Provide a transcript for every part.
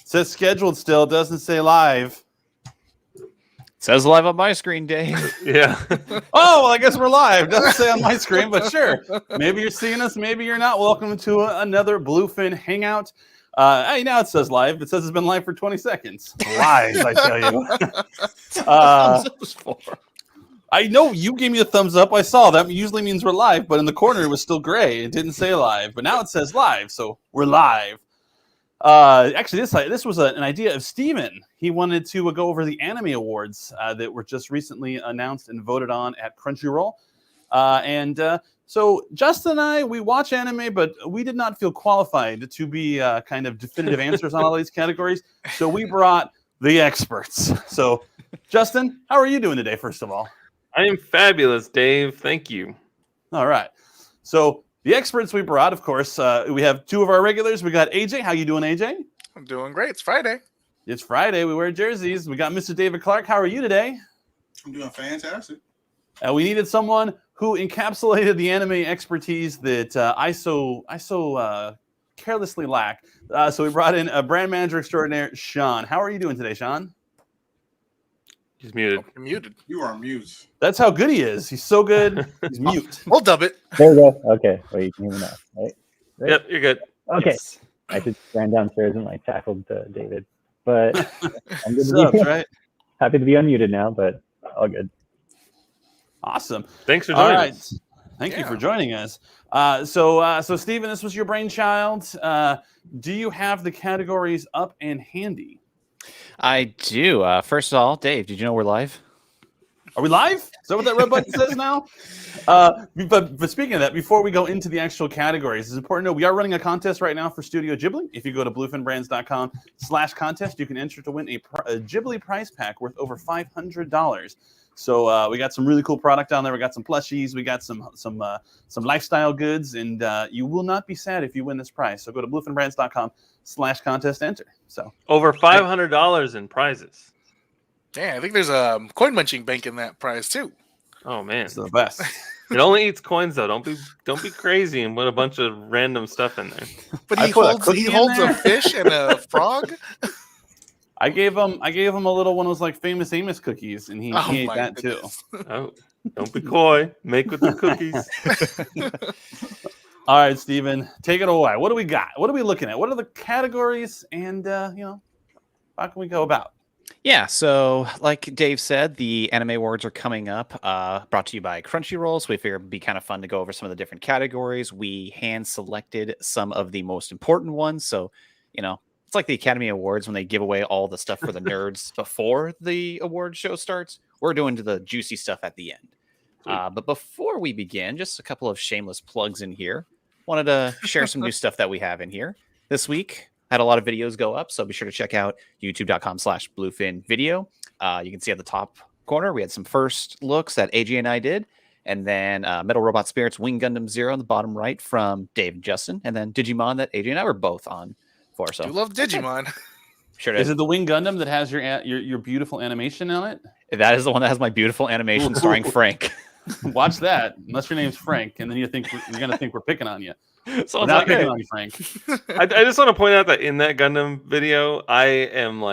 says scheduled still. Doesn't say live. It says live on my screen, Dave. Yeah. Oh, well, I guess we're live. Doesn't say on my screen, but sure. Maybe you're seeing us. Maybe you're not. Welcome to another Bluefin Hangout. Hey, now it says live. It says it's been live for 20 seconds. Live, I tell you. I know you gave me a thumbs up. I saw that. Usually means we're live, but in the corner it was still gray. It didn't say live, but now it says live, so we're live. Actually, this was an idea of Steven. He wanted to go over the Anime Awards that were just recently announced and voted on at Crunchyroll. So Justin and I, we watch anime, but we did not feel qualified to be kind of definitive answers on all these categories. So we brought the experts. So Justin, how are you doing today, first of all? I am fabulous, Dave. Thank you. All right. So the experts we brought, of course, we have two of our regulars. We got AJ. How you doing, AJ? I'm doing great. It's Friday. It's Friday. We wear jerseys. We got Mr. David Clark. How are you today? I'm doing fantastic. We needed someone who encapsulated the anime expertise that I so carelessly lack. So we brought in a brand manager extraordinaire, Sean. How are you doing today, Sean? He's muted. You're muted. You are mute. That's how good he is. He's so good. He's mute. We'll dub it. There we go. Okay. Wait, you can hear me now, right? Yep, you're good. Okay. Yes. I just ran downstairs and tackled David, but I'm good to Sup, be right? happy to be unmuted now, but all good. Awesome. Thanks for All joining right. us. Thank you for joining us. So Steven, this was your brainchild. Do you have the categories up and handy? I do. First of all, Dave, did you know we're live? Are we live? Is that what that red button says now? But speaking of that, before we go into the actual categories, it's important to know we are running a contest right now for Studio Ghibli. If you go to bluefinbrands.com/contest, you can enter to win a Ghibli prize pack worth over $500. So we got some really cool product down there. We got some plushies. We got some lifestyle goods, and you will not be sad if you win this prize. So go to bluefinbrands.com/contest, enter. So Over $500 in prizes. Yeah, I think there's a coin munching bank in that prize too. Oh man, it's the best. It only eats coins though. Don't be crazy and put a bunch of random stuff in there. But he holds a fish and a frog. I gave him a little one of those Famous Amos cookies, and he ate that goodness. too. Oh, don't be coy. Make with the cookies. All right, Steven, take it away. What do we got? What are we looking at? What are the categories? And how can we go about? Yeah, so like Dave said, the Anime Awards are coming up, brought to you by Crunchyroll, so we figured it'd be kind of fun to go over some of the different categories. We hand-selected some of the most important ones, so, it's like the Academy Awards when they give away all the stuff for the nerds before the award show starts. We're doing the juicy stuff at the end. But before we begin, just a couple of shameless plugs in here. Wanted to share some new stuff that we have in here. This week, had a lot of videos go up, so be sure to check out youtube.com/bluefinvideo. You can see at the top corner, we had some first looks that AJ and I did, and then Metal Robot Spirits Wing Gundam Zero on the bottom right from Dave and Justin, and then Digimon that AJ and I were both on for. So you love Digimon. Sure is it the Wing Gundam that has your beautiful animation on it? That is the one that has my beautiful animation starring Frank. Watch that, unless your name's Frank, and then you're gonna think we're picking on you. So we're not picking on you, Frank. I just want to point out that in that Gundam video, I am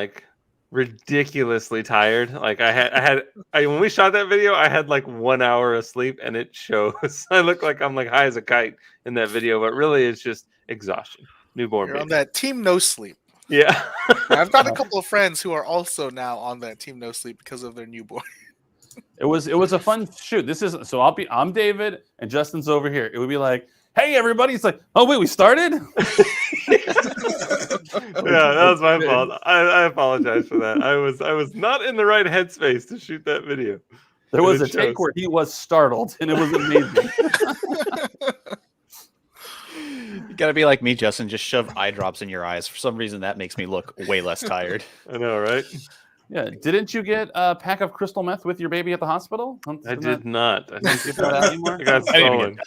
ridiculously tired. When we shot that video, I had 1 hour of sleep, and it shows. I look like I'm high as a kite in that video, but really it's just exhaustion. Newborn. You're on that team no sleep. Yeah. I've got a couple of friends who are also now on that team no sleep because of their newborn. It was a fun shoot. I'm David and Justin's over here. It would be like, hey everybody, it's like, oh wait, we started? Yeah, that was my fault. I apologize for that. I was not in the right headspace to shoot that video. There was a take where he was startled, and it was amazing. You gotta be like me, Justin. Just shove eye drops in your eyes. For some reason, that makes me look way less tired. I know, right? Yeah. Didn't you get a pack of crystal meth with your baby at the hospital? I did not. I think get that anymore. I got stolen.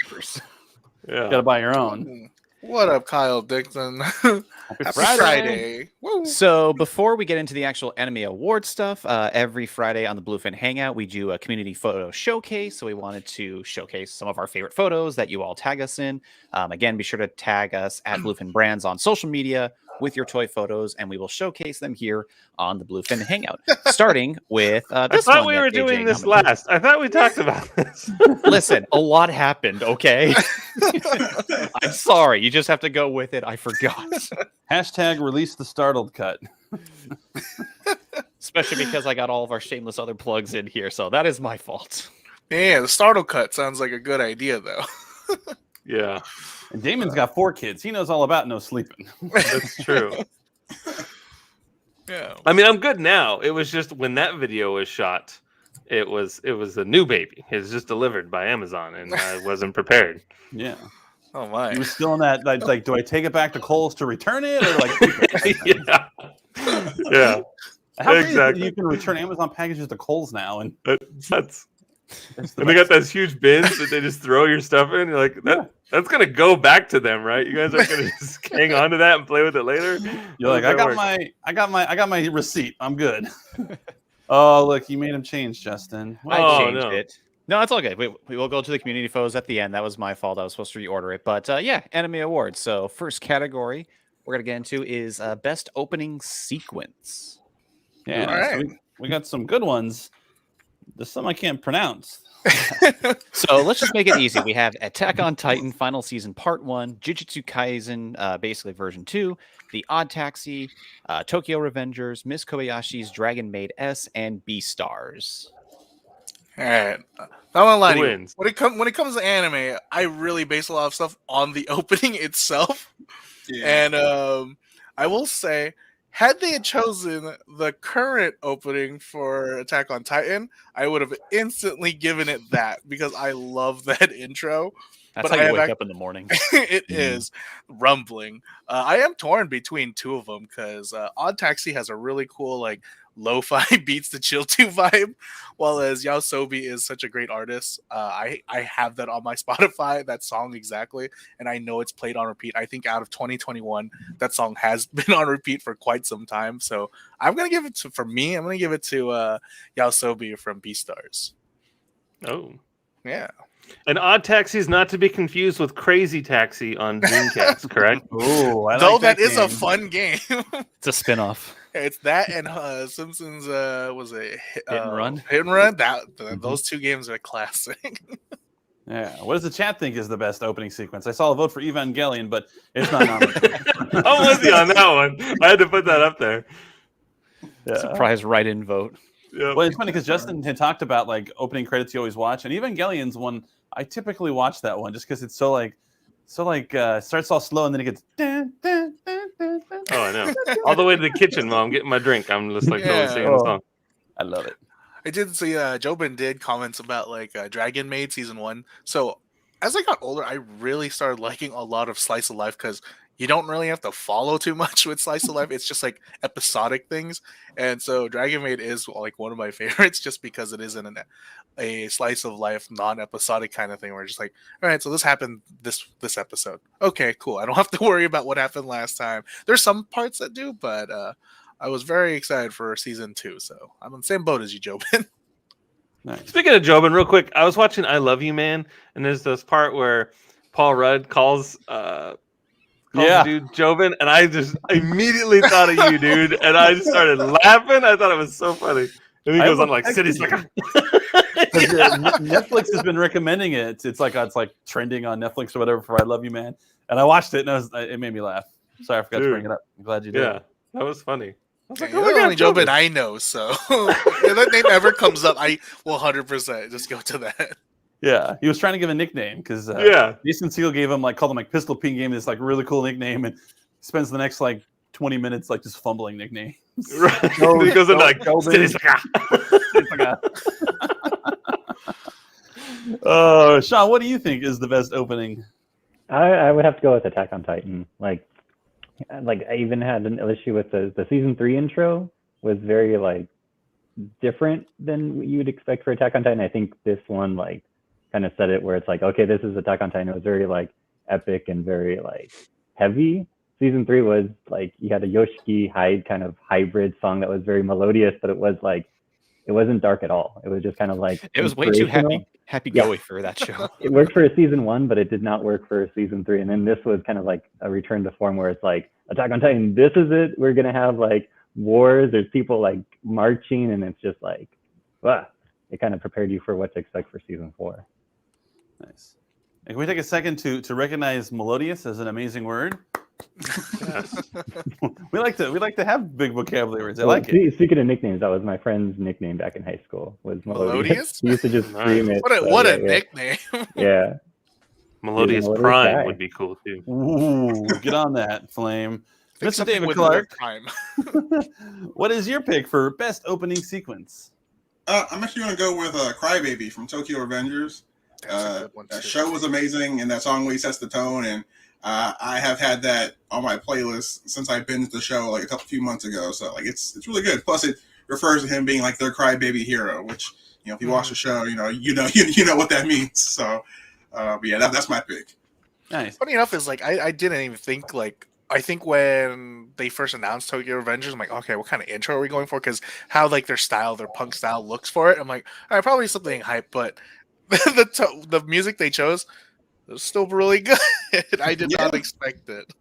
Yeah. You gotta buy your own. What up, Kyle Dixon? Happy Friday. Woo. So before we get into the actual Anime Award stuff, every Friday on the Bluefin Hangout, we do a community photo showcase. So we wanted to showcase some of our favorite photos that you all tag us in. Again, be sure to tag us at Bluefin Brands on social media with your toy photos, and we will showcase them here on the Bluefin Hangout. Starting with I this thought one we that were AJ doing this nominated. last. I thought we talked about this. Listen, a lot happened, okay? I'm sorry. You just have to go with it. I forgot. Hashtag release the startled cut. Especially because I got all of our shameless other plugs in here, so that is my fault. Yeah, the startle cut sounds like a good idea, though. Yeah, And Damon's got 4 kids. He knows all about no sleeping. that's true. Yeah. I mean, I'm good now. It was just when that video was shot, it was a new baby. It was just delivered by Amazon, and I wasn't prepared. Yeah. Oh my. He was still in that, like, do I take it back to Kohl's to return it? Or, like, keep it? Yeah, yeah. How crazy is that Exactly. you can return Amazon packages to Kohl's now? And That's it's the and they got best. those huge bins that they just throw your stuff in. You're like, that's gonna go back to them, right? You guys aren't gonna just hang on to that and play with it later. You're like, I got my receipt. I'm good. Oh, look, you made him change, Justin. I Oh, changed no. it. No, it's all good. We will go to the community photos at the end. That was my fault. I was supposed to reorder it. But yeah, Anime Awards. So first category we're going to get into is Best Opening Sequence. Yeah, All right. so we got some good ones. There's some I can't pronounce. So let's just make it easy. We have Attack on Titan Final Season Part 1, Jujutsu Kaisen, basically version 2, The Odd Taxi, Tokyo Revengers, Miss Kobayashi's Dragon Maid S, and Beastars. All right. I won't lie Who to you. wins? When it comes to anime, I really base a lot of stuff on the opening itself. Yeah. And I will say, had they chosen the current opening for Attack on Titan, I would have instantly given it that because I love that intro. That's But how I you have wake up in the morning. It is rumbling. I am torn between two of them because Odd Taxi has a really cool like lo-fi beats to chill to vibe, while as Yaosobi is such a great artist. I have that on my Spotify, that song exactly, and I know it's played on repeat. I think out of 2021, that song has been on repeat for quite some time. So I'm gonna give it to Yaosobi from Beastars. Oh. Yeah. And Odd Taxi is not to be confused with Crazy Taxi on Dreamcast, correct? Oh, I Though like that is a game. fun game. It's a spin-off. It's that and Simpsons was it Hit and Run? Hit and Run. Those two games are classic. Yeah. What does the chat think is the best opening sequence? I saw a vote for Evangelion, but it's not nominated. I'm with you on that one. I had to put that up there. Yeah. Surprise write-in vote. Yep. Well, it's funny because Justin had talked about like opening credits you always watch, and Evangelion's one I typically watch that one just because it's so starts all slow and then it gets. Dun, dun, dun, dun, dun. Oh, I know. All the way to the kitchen while I'm getting my drink. I'm just like totally Yeah. singing the song. I love it. I did see Jobin did comments about like Dragon Maid season 1. So as I got older, I really started liking a lot of slice of life because you don't really have to follow too much with slice of life. It's just like episodic things, and so Dragon Maid is like one of my favorites just because it isn't a slice of life, non-episodic kind of thing. Where it's just like, all right, so this happened this episode. Okay, cool. I don't have to worry about what happened last time. There's some parts that do, but I was very excited for season 2. So I'm on the same boat as you, Jobin. Nice. Speaking of Jobin, real quick, I was watching I Love You Man, and there's this part where Paul Rudd calls Yeah. the dude Jobin, and I just immediately thought of you, dude, and I just started laughing. I thought it was so funny. And he I goes on looked like cities like Netflix has been recommending it. It's like trending on Netflix or whatever for I Love You Man, and I watched it and it made me laugh. Sorry, I forgot to Dude. bring it up. I'm glad you did. Yeah, that was funny. I was like, You're oh my the only god, Jobin Jobin. I know, so if that name ever comes up, I will 100% just go to that. Yeah, he was trying to give a nickname because Yeah, Jason Segel called him like Pistol Pink, gave him this like really cool nickname, and spends the next like 20 minutes like just fumbling nicknames. right. No, he goes into no, like Jobin. cities like Sean, what do you think is the best opening? I would have to go with Attack on Titan. Like I even had an issue with the season 3 intro was very like different than what you'd expect for Attack on Titan. I think this one like kind of said it where it's like, okay, this is Attack on Titan. It was very like epic and very like heavy. Season 3 was like you had a Yoshiki Hyde kind of hybrid song that was very melodious, but it it wasn't dark at all. It was just kind of like It was way too inspirational. happy-go-y for that show. It worked for a season 1, but it did not work for a season 3. And then this was kind of like a return to form where it's like Attack on Titan. This is it. We're gonna have like wars. There's people like marching, and it's just like, it kind of prepared you for what to expect for season 4. Nice. And can we take a second to recognize melodious as an amazing word? Yes. we like to have big vocabulary words. I like it. Speaking of nicknames, that was my friend's nickname back in high school. Was Melodious? He used to just scream it. What a nickname. Yeah. Melodious Melodious Prime guy. would be cool too. Ooh, get on that, Flame. Think Mr. something David with the word Clark, crime. what is your pick for best opening sequence? I'm actually going to go with Crybaby from Tokyo Revengers. That's a good one, That too. show was amazing, and that song really sets the tone. And I have had that on my playlist since I binged the show like a few months ago. So like it's really good. Plus, it refers to him being like their crybaby hero, which if you watch the show, you know what that means. So, but yeah, that's my pick. Nice. Funny enough is like I didn't even think like I think when they first announced Tokyo Revengers, I'm like, okay, what kind of intro are we going for? Because how like their punk style looks for it. I'm like, all right, probably something hype, but the music they chose was still really good. I did not expect it.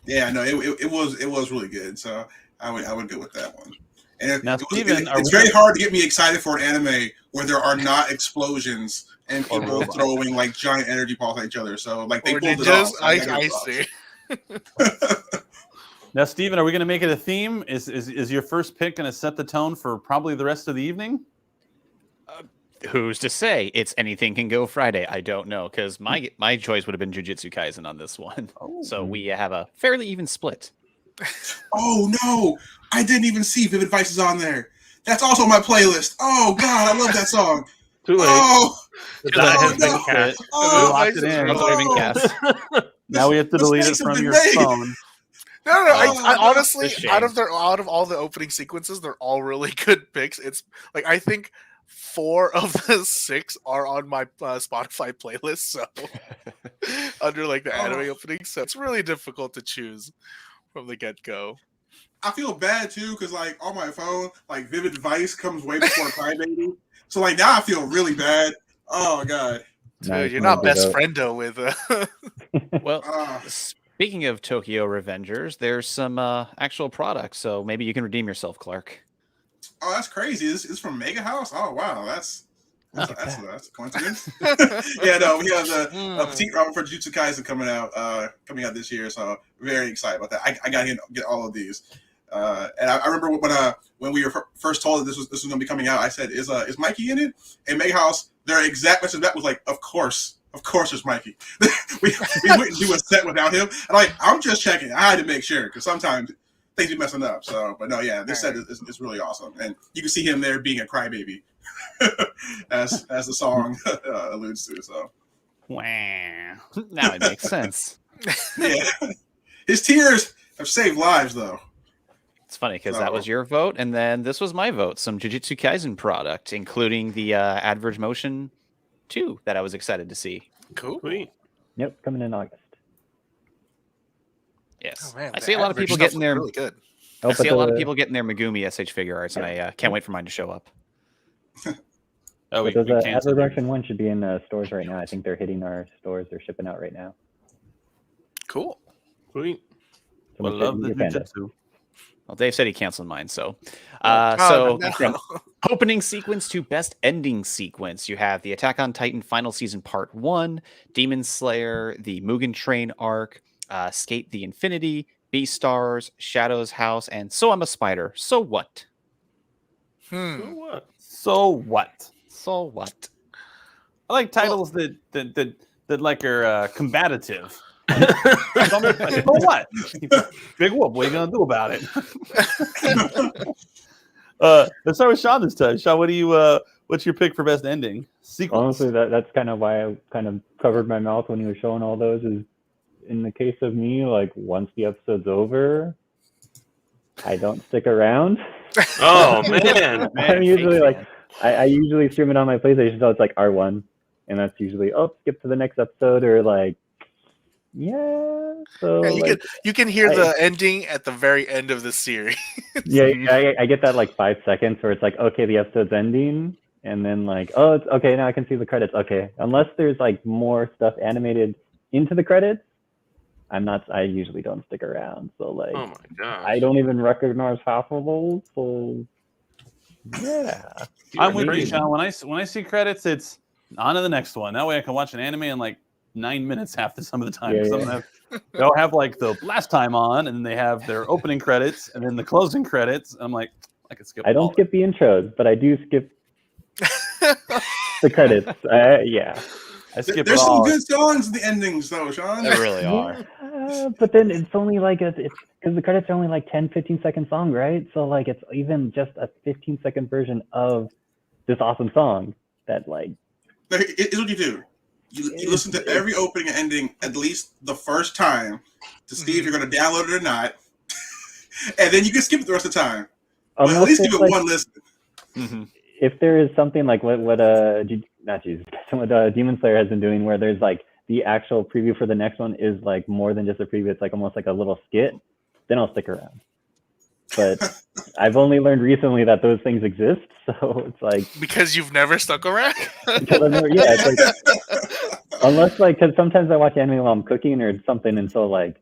Yeah, no, it was really good. So I would go with that one. And Now, Steven, it's very hard to get me excited for an anime where there are not explosions and people throwing like giant energy balls at each other. So like they Or pulled it ninjas, off. I see. Now, Steven, are we going to make it a theme? Is your first pick going to set the tone for probably the rest of the evening? Who's to say? It's anything can go Friday. I don't know, because my choice would have been Jujutsu Kaisen on this one. Oh. So we have a fairly even split. Oh no, I didn't even see Vivid Vice is on there. That's also on my playlist. Oh god, I love that song. Too late. Oh, The die has been no. cast. Oh, Locked it in. Oh. Now we have to delete it Mistakes have from been your made. phone. No. I Oh, honestly, it's a shame. out of all the opening sequences, they're all really good picks. It's like I think 4 of the 6 are on my Spotify playlist. So under like the anime opening, so it's really difficult to choose from the get go. I feel bad too because like on my phone, like Vivid Vice comes way before Crybaby. So like now I feel really bad. Oh god. Dude, you're not best friendo with. Well, Ah. speaking of Tokyo Revengers, there's some actual products, so maybe you can redeem yourself, Clark. Oh, that's crazy. This is from Mega House. Oh wow, that's a coincidence. Yeah, no, we have the Petite Ramen for Jujutsu Kaisen coming out this year, so very excited about that. I gotta get all of these. And I remember when we were first told that this was going to be coming out, I said, "Is Mikey in it?" And Mega House, their exact message back was like, "Of course there's Mikey." we wouldn't do a set without him. And I'm just checking. I had to make sure because sometimes things be messing up. So, but no, yeah, this set is really awesome, and you can see him there being a crybaby, as the song alludes to. So, Wow. Now it makes sense. yeah, his tears have saved lives, though. It's funny because that was your vote, and then this was my vote. Some Jujutsu Kaisen product, including the Adverge Motion 2 that I was excited to see. Cool. Sweet. Yep, coming in August. Yes, Oh, man, I the see a lot of Adverge people stuff getting looks their. really good. I see a lot of people getting their Megumi SH figure arts, and I can't wait for mine to show up. Oh, we Those canceled Adverge it. Motion 1 should be in stores right now. I think they're hitting our stores. They're shipping out right now. Cool. Sweet. So I make sure love you the get Panda. Jujutsu. Well, Dave said he canceled mine, so. Oh, no. From opening sequence to best ending sequence, you have the Attack on Titan Final Season Part 1, Demon Slayer, the Mugen Train arc, Skate the Infinity, Beastars, Shadow's House, and So I'm a Spider. So what? So what? So what? So what? I like titles that like are combative. So what? Big whoop. What are you gonna do about it? Let's start with Sean this time. Sean, what's your pick for best ending sequence? Honestly, that's kind of why I kind of covered my mouth when he was showing all those. Is in the case of me, like once the episode's over, I don't stick around. Oh man. I'm usually like, I usually stream it on my PlayStation, so it's like R1, and that's usually skip to the next episode, or like Yeah. So Yeah, you can hear I- the ending at the very end of the series. yeah, I get that like 5 seconds where it's like, okay, the episode's ending, and then like, oh, it's okay, now I can see the credits. Okay, unless there's like more stuff animated into the credits, I usually don't stick around. So like, Oh my gosh. I don't even recognize half of those. So yeah, I'm with you, crazy. Sean. When I see credits, it's on to the next one. That way I can watch an anime in like 9 minutes half the some of the time. Yeah, Some yeah. of them they'll have like the last time on, and then they have their opening credits, and then the closing credits. I'm like, I could skip. I don't all skip the intros, but I do skip the credits. Yeah. that. I skip it There's some all. good songs in the endings, though, Sean. They really are. Yeah, but then it's only like it's because the credits are only like 10, 15 seconds long, right? So like it's even just a 15-second version of this awesome song that like It's what you do. You listen to every opening and ending at least the first time to see if you're going to download it or not, and then you can skip it the rest of the time. But at least give it like, one listen. Mhm. if there is something like what not Jesus, what Demon Slayer has been doing, where there's like the actual preview for the next one is like more than just a preview, it's like almost like a little skit, then I'll stick around. But I've only learned recently that those things exist, so it's like Because you've never stuck around. it's like, unless like because sometimes I watch anime while I'm cooking or something, and so like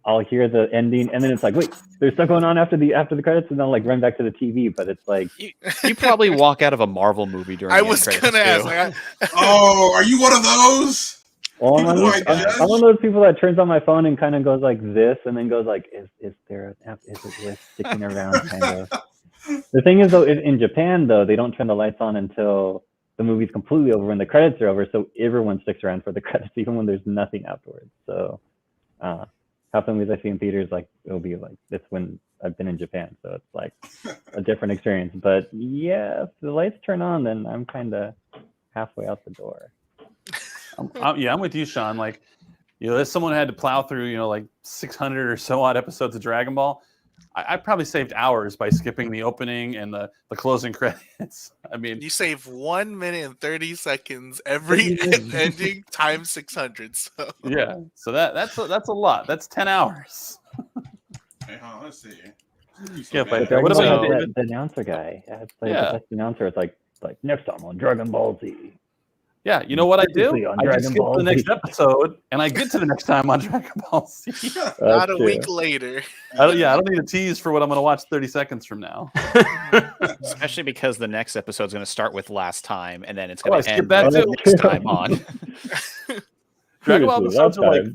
I'll hear the ending, and then it's like, wait, there's stuff going on after the credits, and then I'll like run back to the TV. But it's like, You probably walk out of a Marvel movie during I the was end gonna credits, ask. too. Oh, are you one of those? well, People who I judge? I'm one of those people that turns on my phone and kind of goes like this, and then goes like, is there an app? Is it worth sticking around? Kind of. The thing is, though, in Japan, though, they don't turn the lights on until the movie's completely over when the credits are over. So everyone sticks around for the credits, even when there's nothing afterwards. So half the movies I see in theaters, like it'll be like it's when I've been in Japan, so it's like a different experience. But yeah, if the lights turn on, then I'm kind of halfway out the door. I'm with you, Sean. Like, if someone had to plow through, like 600 or so odd episodes of Dragon Ball, I probably saved hours by skipping the opening and the closing credits. I mean, You save 1 minute and 30 seconds every ending times 600. So yeah. So that's a lot. That's 10 hours. Hey, let's see. Yeah, But but Dragon what Ball about has you, that David? the announcer guy. It's like Yeah. the best announcer. It's like next time on Dragon Ball Z. Yeah, you know what I Specifically do? on I Dragon just skip Ball the next Z. episode, and I get to the next time on Dragon Ball Z. not a week later. I don't need a tease for what I'm going to watch 30 seconds from now. Especially because the next episode's going to start with last time, and then it's Oh, going I to skipped end that with too. next time on. Dragon Ball Seriously, episodes last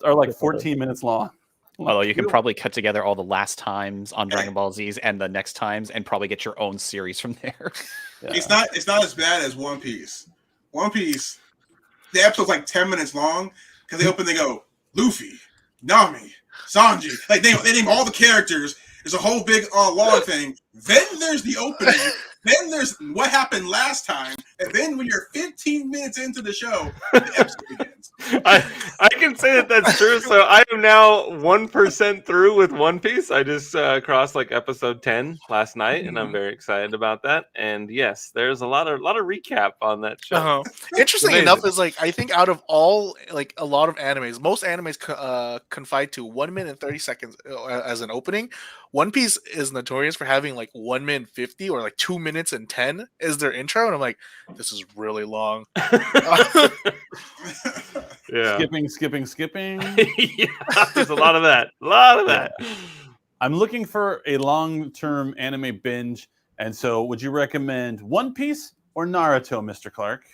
are like time. 14 minutes long. Although you can probably cut together all the last times on Dragon Ball Z's and the next times, and probably get your own series from there. Yeah. It's not as bad as One Piece. One Piece, the episode's like 10 minutes long because they go Luffy, Nami, Sanji. Like they name all the characters. There's a whole big long thing. Then there's the opening. Then there's what happened last time. And then when you're 15 minutes into the show, the episode begins. I can say that that's true. So I am now 1% through with One Piece. I just crossed like episode 10 last night, and I'm very excited about that. And yes, there's a lot of recap on that show. Interesting Amazing. enough is like I think out of all like a lot of animes, most animes confide to 1 minute and 30 seconds as an opening. One Piece is notorious for having like 1 minute 50 or like 2 minutes and 10 is their intro, and I'm like, this is really long. Yeah. Skipping. Yeah, there's a lot of that. A lot of that. I'm looking for a long-term anime binge, and so would you recommend One Piece or Naruto, Mr. Clark?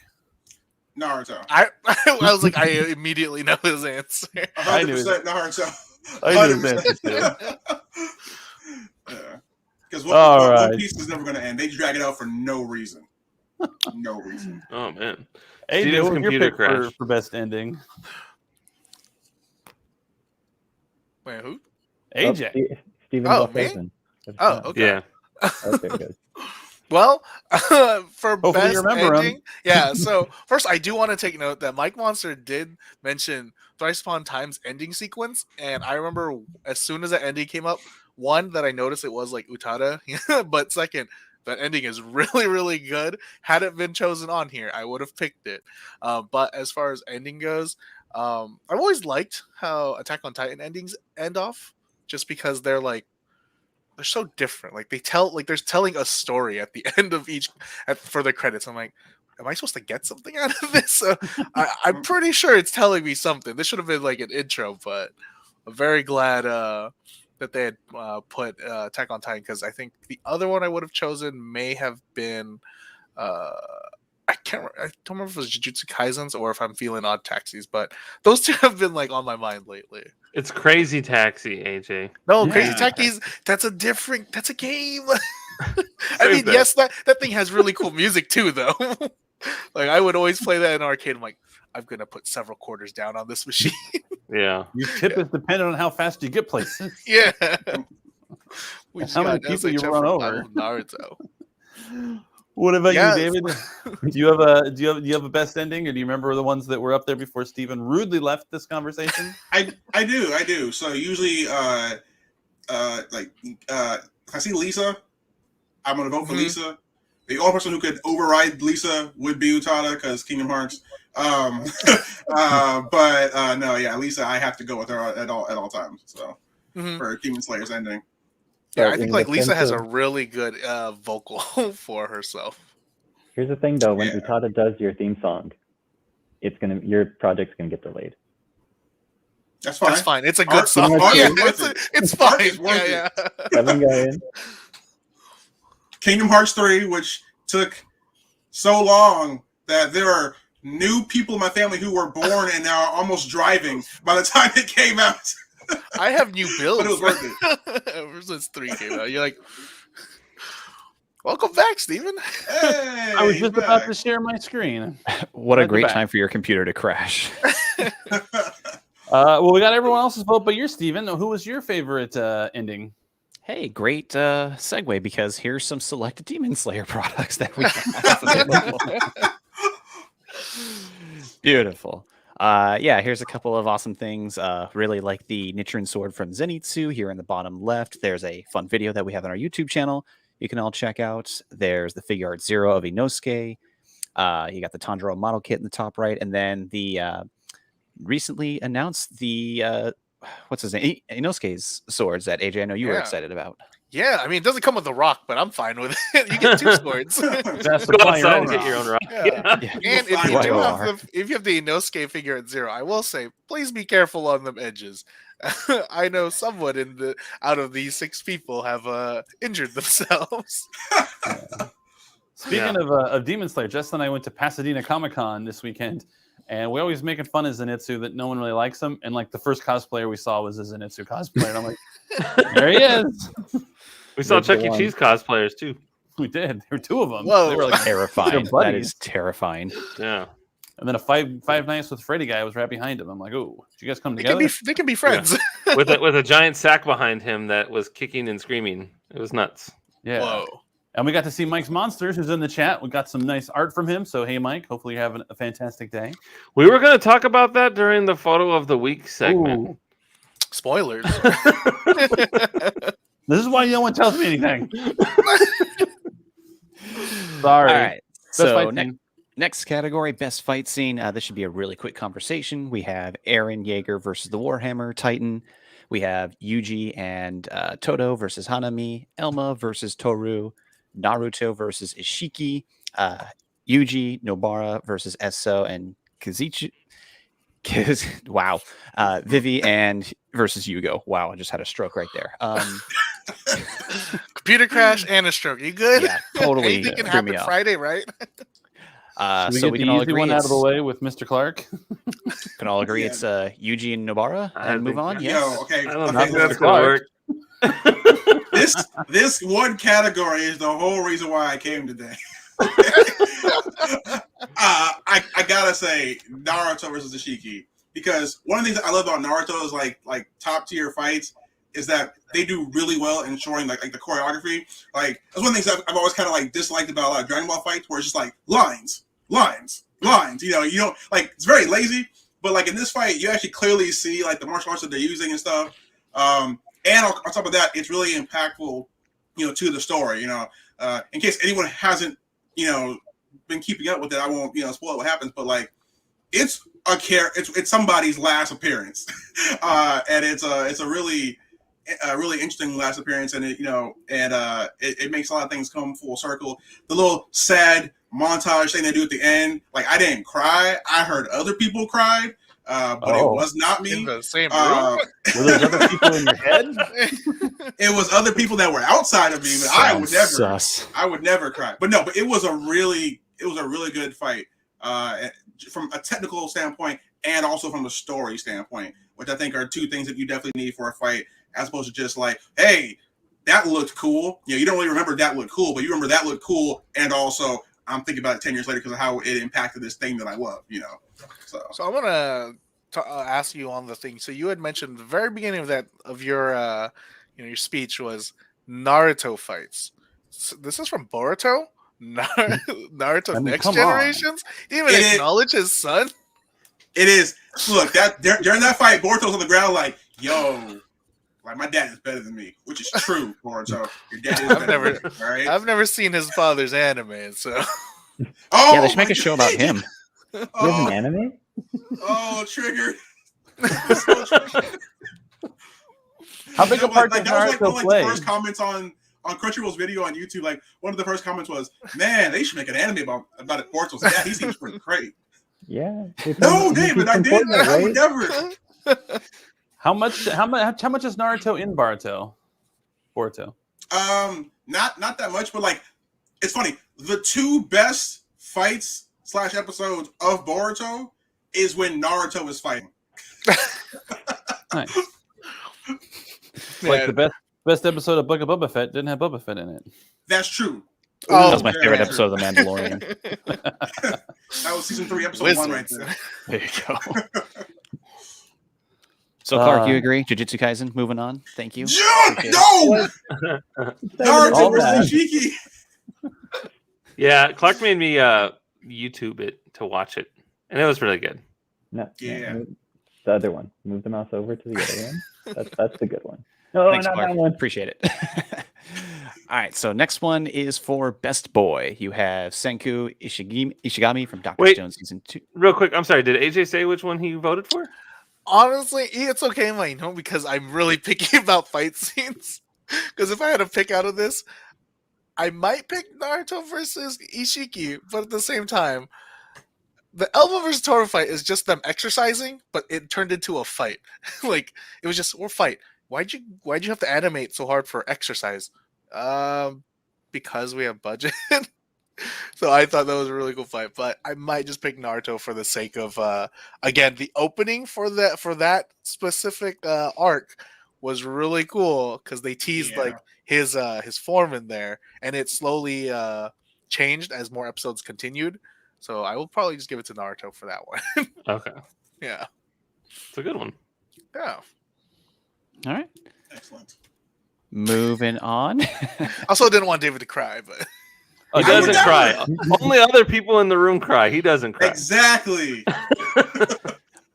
Naruto. I was like, I immediately know his answer. 100% Naruto. I knew his answer too. Yeah. Because All One right. Piece is never going to end. They drag it out for no reason. No reason. Oh man. AJ, Steven's what's your computer pick crashed. for best ending? Wait, who? AJ. Steven Oh, Buffalo. Oh, okay. Yeah. Okay, good. Well, for Hopefully best you remember 'em. ending, yeah. So first, I do want to take note that Mike Monster did mention Thrice Upon Time's ending sequence, and I remember as soon as that ending came up, one that I noticed it was like Utada, but second, that ending is really, really good. Had it been chosen on here, I would have picked it. But as far as ending goes, I've always liked how Attack on Titan endings end off, just because they're so different. Like they're telling a story at the end of for the credits. I'm like, am I supposed to get something out of this? I'm pretty sure it's telling me something. This should have been like an intro, but I'm very glad that they had put Attack on Titan, because I think the other one I would have chosen may have been I don't remember if it was Jujutsu Kaisens or if I'm feeling Odd Taxis, but those two have been like on my mind lately. It's Crazy Taxi, AJ. No, Yeah. Crazy Taxis, that's a game. I mean, yes, that thing has really cool music too, though. Like, I would always play that in arcade. I'm like, I'm gonna put several quarters down on this machine. Yeah. Your tip is dependent on how fast you get places. Yeah. How many people you run over? Naruto. What about Yes. you, David? Do you have a best ending, or do you remember the ones that were up there before Steven rudely left this conversation? I do. So usually, if I see Lisa, I'm gonna vote for Lisa. The only person who could override Lisa would be Utada, because Kingdom Hearts. No, yeah, Lisa, I have to go with her at all times. So for Demon Slayer's ending. Yeah, So I think in like the Lisa sense has a of- really good vocal for herself. Here's the thing, though. When Yeah. Utada does your theme song, your project's gonna get delayed. That's fine. That's fine. It's a good Art- song. art Yeah, is worth it's Art fine. is worth Yeah, it. yeah. Kevin Guyan. Kingdom Hearts 3, which took so long that there are new people in my family who were born and now are almost driving by the time it came out. I have new builds. But it was worth Ever since 3 came out, you're like, welcome back, Steven. Hey, I was just about back. to share my screen. What a Right at the great back. time for your computer to crash. Well, we got everyone else's vote, but you're Steven. Who was your favorite ending? Hey, great segue, because here's some selected Demon Slayer products that we have available. Beautiful. Yeah, here's a couple of awesome things. Really like the Nichiren sword from Zenitsu here in the bottom left. There's a fun video that we have on our YouTube channel you can all check out. There's the figure art Zero of Inosuke. You got the Tanjiro model kit in the top right, and then the recently announced the what's his name? Inosuke's swords that AJ, I know you were Yeah. excited about. Yeah, I mean, it doesn't come with the rock, but I'm fine with it. You get 2 swords. That's Go outside and get your own rock. Yeah. Yeah. And You'll if you find do one. if you have the Inosuke figure at 0, I will say, please be careful on them edges. I know someone out of these 6 people have injured themselves. Speaking of Demon Slayer, Jess and I went to Pasadena Comic-Con this weekend, and we always making fun of Zenitsu that no one really likes him. And like the first cosplayer we saw was a Zenitsu cosplayer, and I'm like, there he is. We saw That's the Chuck E. one. Cheese cosplayers too. We did. There were 2 of them. Whoa. They were like, Terrifying. They're That buddies. is terrifying. Yeah. and then a Five Nights with Freddy guy was right behind him. I'm like, oh, did you guys come They together? can be friends. With a giant sack behind him that was kicking and screaming. It was nuts. Yeah. Whoa. And we got to see Mike's Monsters, who's in the chat. We got some nice art from him. So, hey, Mike, hopefully you're having a fantastic day. We were going to talk about that during the photo of the week segment. Ooh, Spoilers. this is why no one tells me anything. Sorry. All right. Best So fight scene. next category, best fight scene. This should be a really quick conversation. We have Eren Yeager versus the Warhammer Titan. We have Yuji and Toto versus Hanami. Elma versus Toru. Naruto versus Ishiki. Yuji Nobara versus Esso and Kazuchi. Wow. Vivi and versus Yugo. Wow, I just had a stroke right there. Computer crash and a stroke. You good? Yeah, totally Anything can threw me happen off. Friday, right? Should we So get we the can all easy agree one out of the it's- way with Mr. Clark. Can all agree Yeah. it's Yuji and Nobara I and move think- on? Yo, Yes. okay. I don't okay, think that's Clark. going to work. this one category is the whole reason why I came today. I gotta say Naruto versus Ishiki, because one of the things that I love about Naruto is like top tier fights is that they do really well in showing like the choreography. Like that's one of the things I've always kind of like disliked about a lot of Dragon Ball fights, where it's just like lines. You know, you don't like it's very lazy. But like in this fight, you actually clearly see like the martial arts that they're using and stuff. And on top of that, it's really impactful, you know, to the story. You know, in case anyone hasn't, you know, been keeping up with it, I won't, you know, spoil what happens. But like, it's it's somebody's last appearance, and it's a really interesting last appearance, and it makes a lot of things come full circle. The little sad montage thing they do at the end, like I didn't cry, I heard other people cried, but it was not me. In the same room? Were those other people in your head? It was other people that were outside of me, but I would never cry. But it was a really good fight, from a technical standpoint and also from a story standpoint, which I think are two things that you definitely need for a fight, as opposed to just like, hey, that looked cool. You don't really remember that looked cool, but you remember that looked cool, and also I'm thinking about it 10 years later because of how it impacted this thing that I love. So I want to ask you on the thing. So you had mentioned the very beginning of your your speech was Naruto fights. So this is from Boruto. Naruto Next Generations. He didn't even acknowledge his son. It is. Look, during that fight, Boruto's on the ground like, yo, like my dad is better than me, which is true, Boruto. Your dad is better than me, all right? I've never seen his father's anime, so. Yeah, they should make a show about him. There's an anime? Oh, triggered. How big a part does that was Naruto play? The first comments on Crunchyroll's video on YouTube, like one of the first comments was, "Man, they should make an anime about it." Boruto's like, "Yeah, he seems pretty great." Yeah. No, David, I didn't. Right? I would never. How much is Naruto in Boruto? Not that much, but like, it's funny. The two best fights / episodes of Boruto is when Naruto is fighting. Nice. Like the best episode of Book of Boba Fett didn't have Boba Fett in it. That's true. That was my favorite episode of The Mandalorian. That was season 3, episode 1 right there. There you go. So, Clark, you agree? Jujutsu Kaisen, moving on. Thank you. Okay. No! Naruto versus Ishiki. Yeah, Clark made me YouTube it to watch it, and it was really good. No, yeah. No, the other one. Move the mouse over to the other one. That's the good one. No, Thanks, not Clark. that one. Appreciate it. All right, so next one is for Best Boy. You have Senku Ishigami from Dr. Stone Season 2. Real quick, I'm sorry, did AJ say which one he voted for? Honestly, it's okay, because I'm really picky about fight scenes. Because if I had to pick out of this, I might pick Naruto versus Ishiki, but at the same time, the Elba versus Toro fight is just them exercising, but it turned into a fight. Like, it was just, we're fight. Why'd you have to animate so hard for exercise? Because we have budget. So I thought that was a really cool fight, but I might just pick Naruto for the sake of again, the opening for that specific arc was really cool because they teased like his form in there, and it slowly changed as more episodes continued. So I will probably just give it to Naruto for that one. Okay. Yeah. It's a good one. Yeah. All right. Excellent. Moving on. Also didn't want David to cry, but He doesn't cry. Only other people in the room cry. He doesn't cry. Exactly.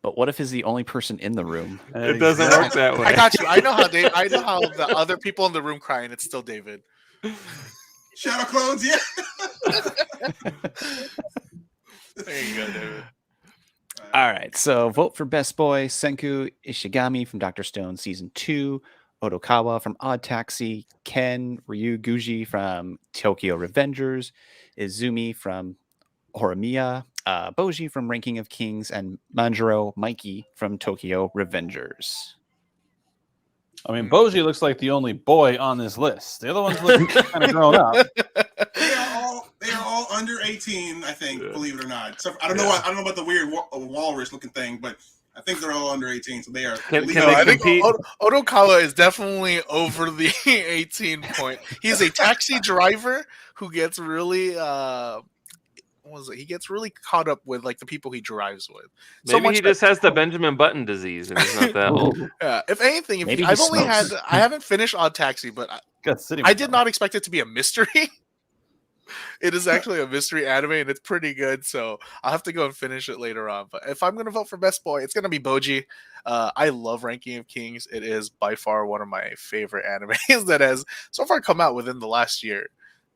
But what if he's the only person in the room? It doesn't work that way. I got you. I know how the other people in the room cry, and it's still David. Shadow clones, yeah. There you go, David. All right, so vote for Best Boy, Senku Ishigami from Dr. Stone Season 2, Odokawa from Odd Taxi, Ken Ryuguchi from Tokyo Revengers, Izumi from Horimiya, Boji from Ranking of Kings, and Manjiro Mikey from Tokyo Revengers. I mean, Boji looks like the only boy on this list. The other ones look kind of grown up. They are all under 18, I think, believe it or not. So I don't know about the weird walrus looking thing, but I think they're all under 18, so they are. I think Odokawa is definitely over the 18 point. He's a taxi driver who gets really he gets really caught up with like the people he drives with. Maybe he just has the Benjamin Button disease and he's not that old. Yeah, if anything, Maybe I haven't finished Odd Taxi, but I did not expect it to be a mystery. It is actually a mystery anime, and it's pretty good, so I'll have to go and finish it later on. But if I'm going to vote for Best Boy, it's going to be Boji. I love Ranking of Kings. It is by far one of my favorite animes that has so far come out within the last year.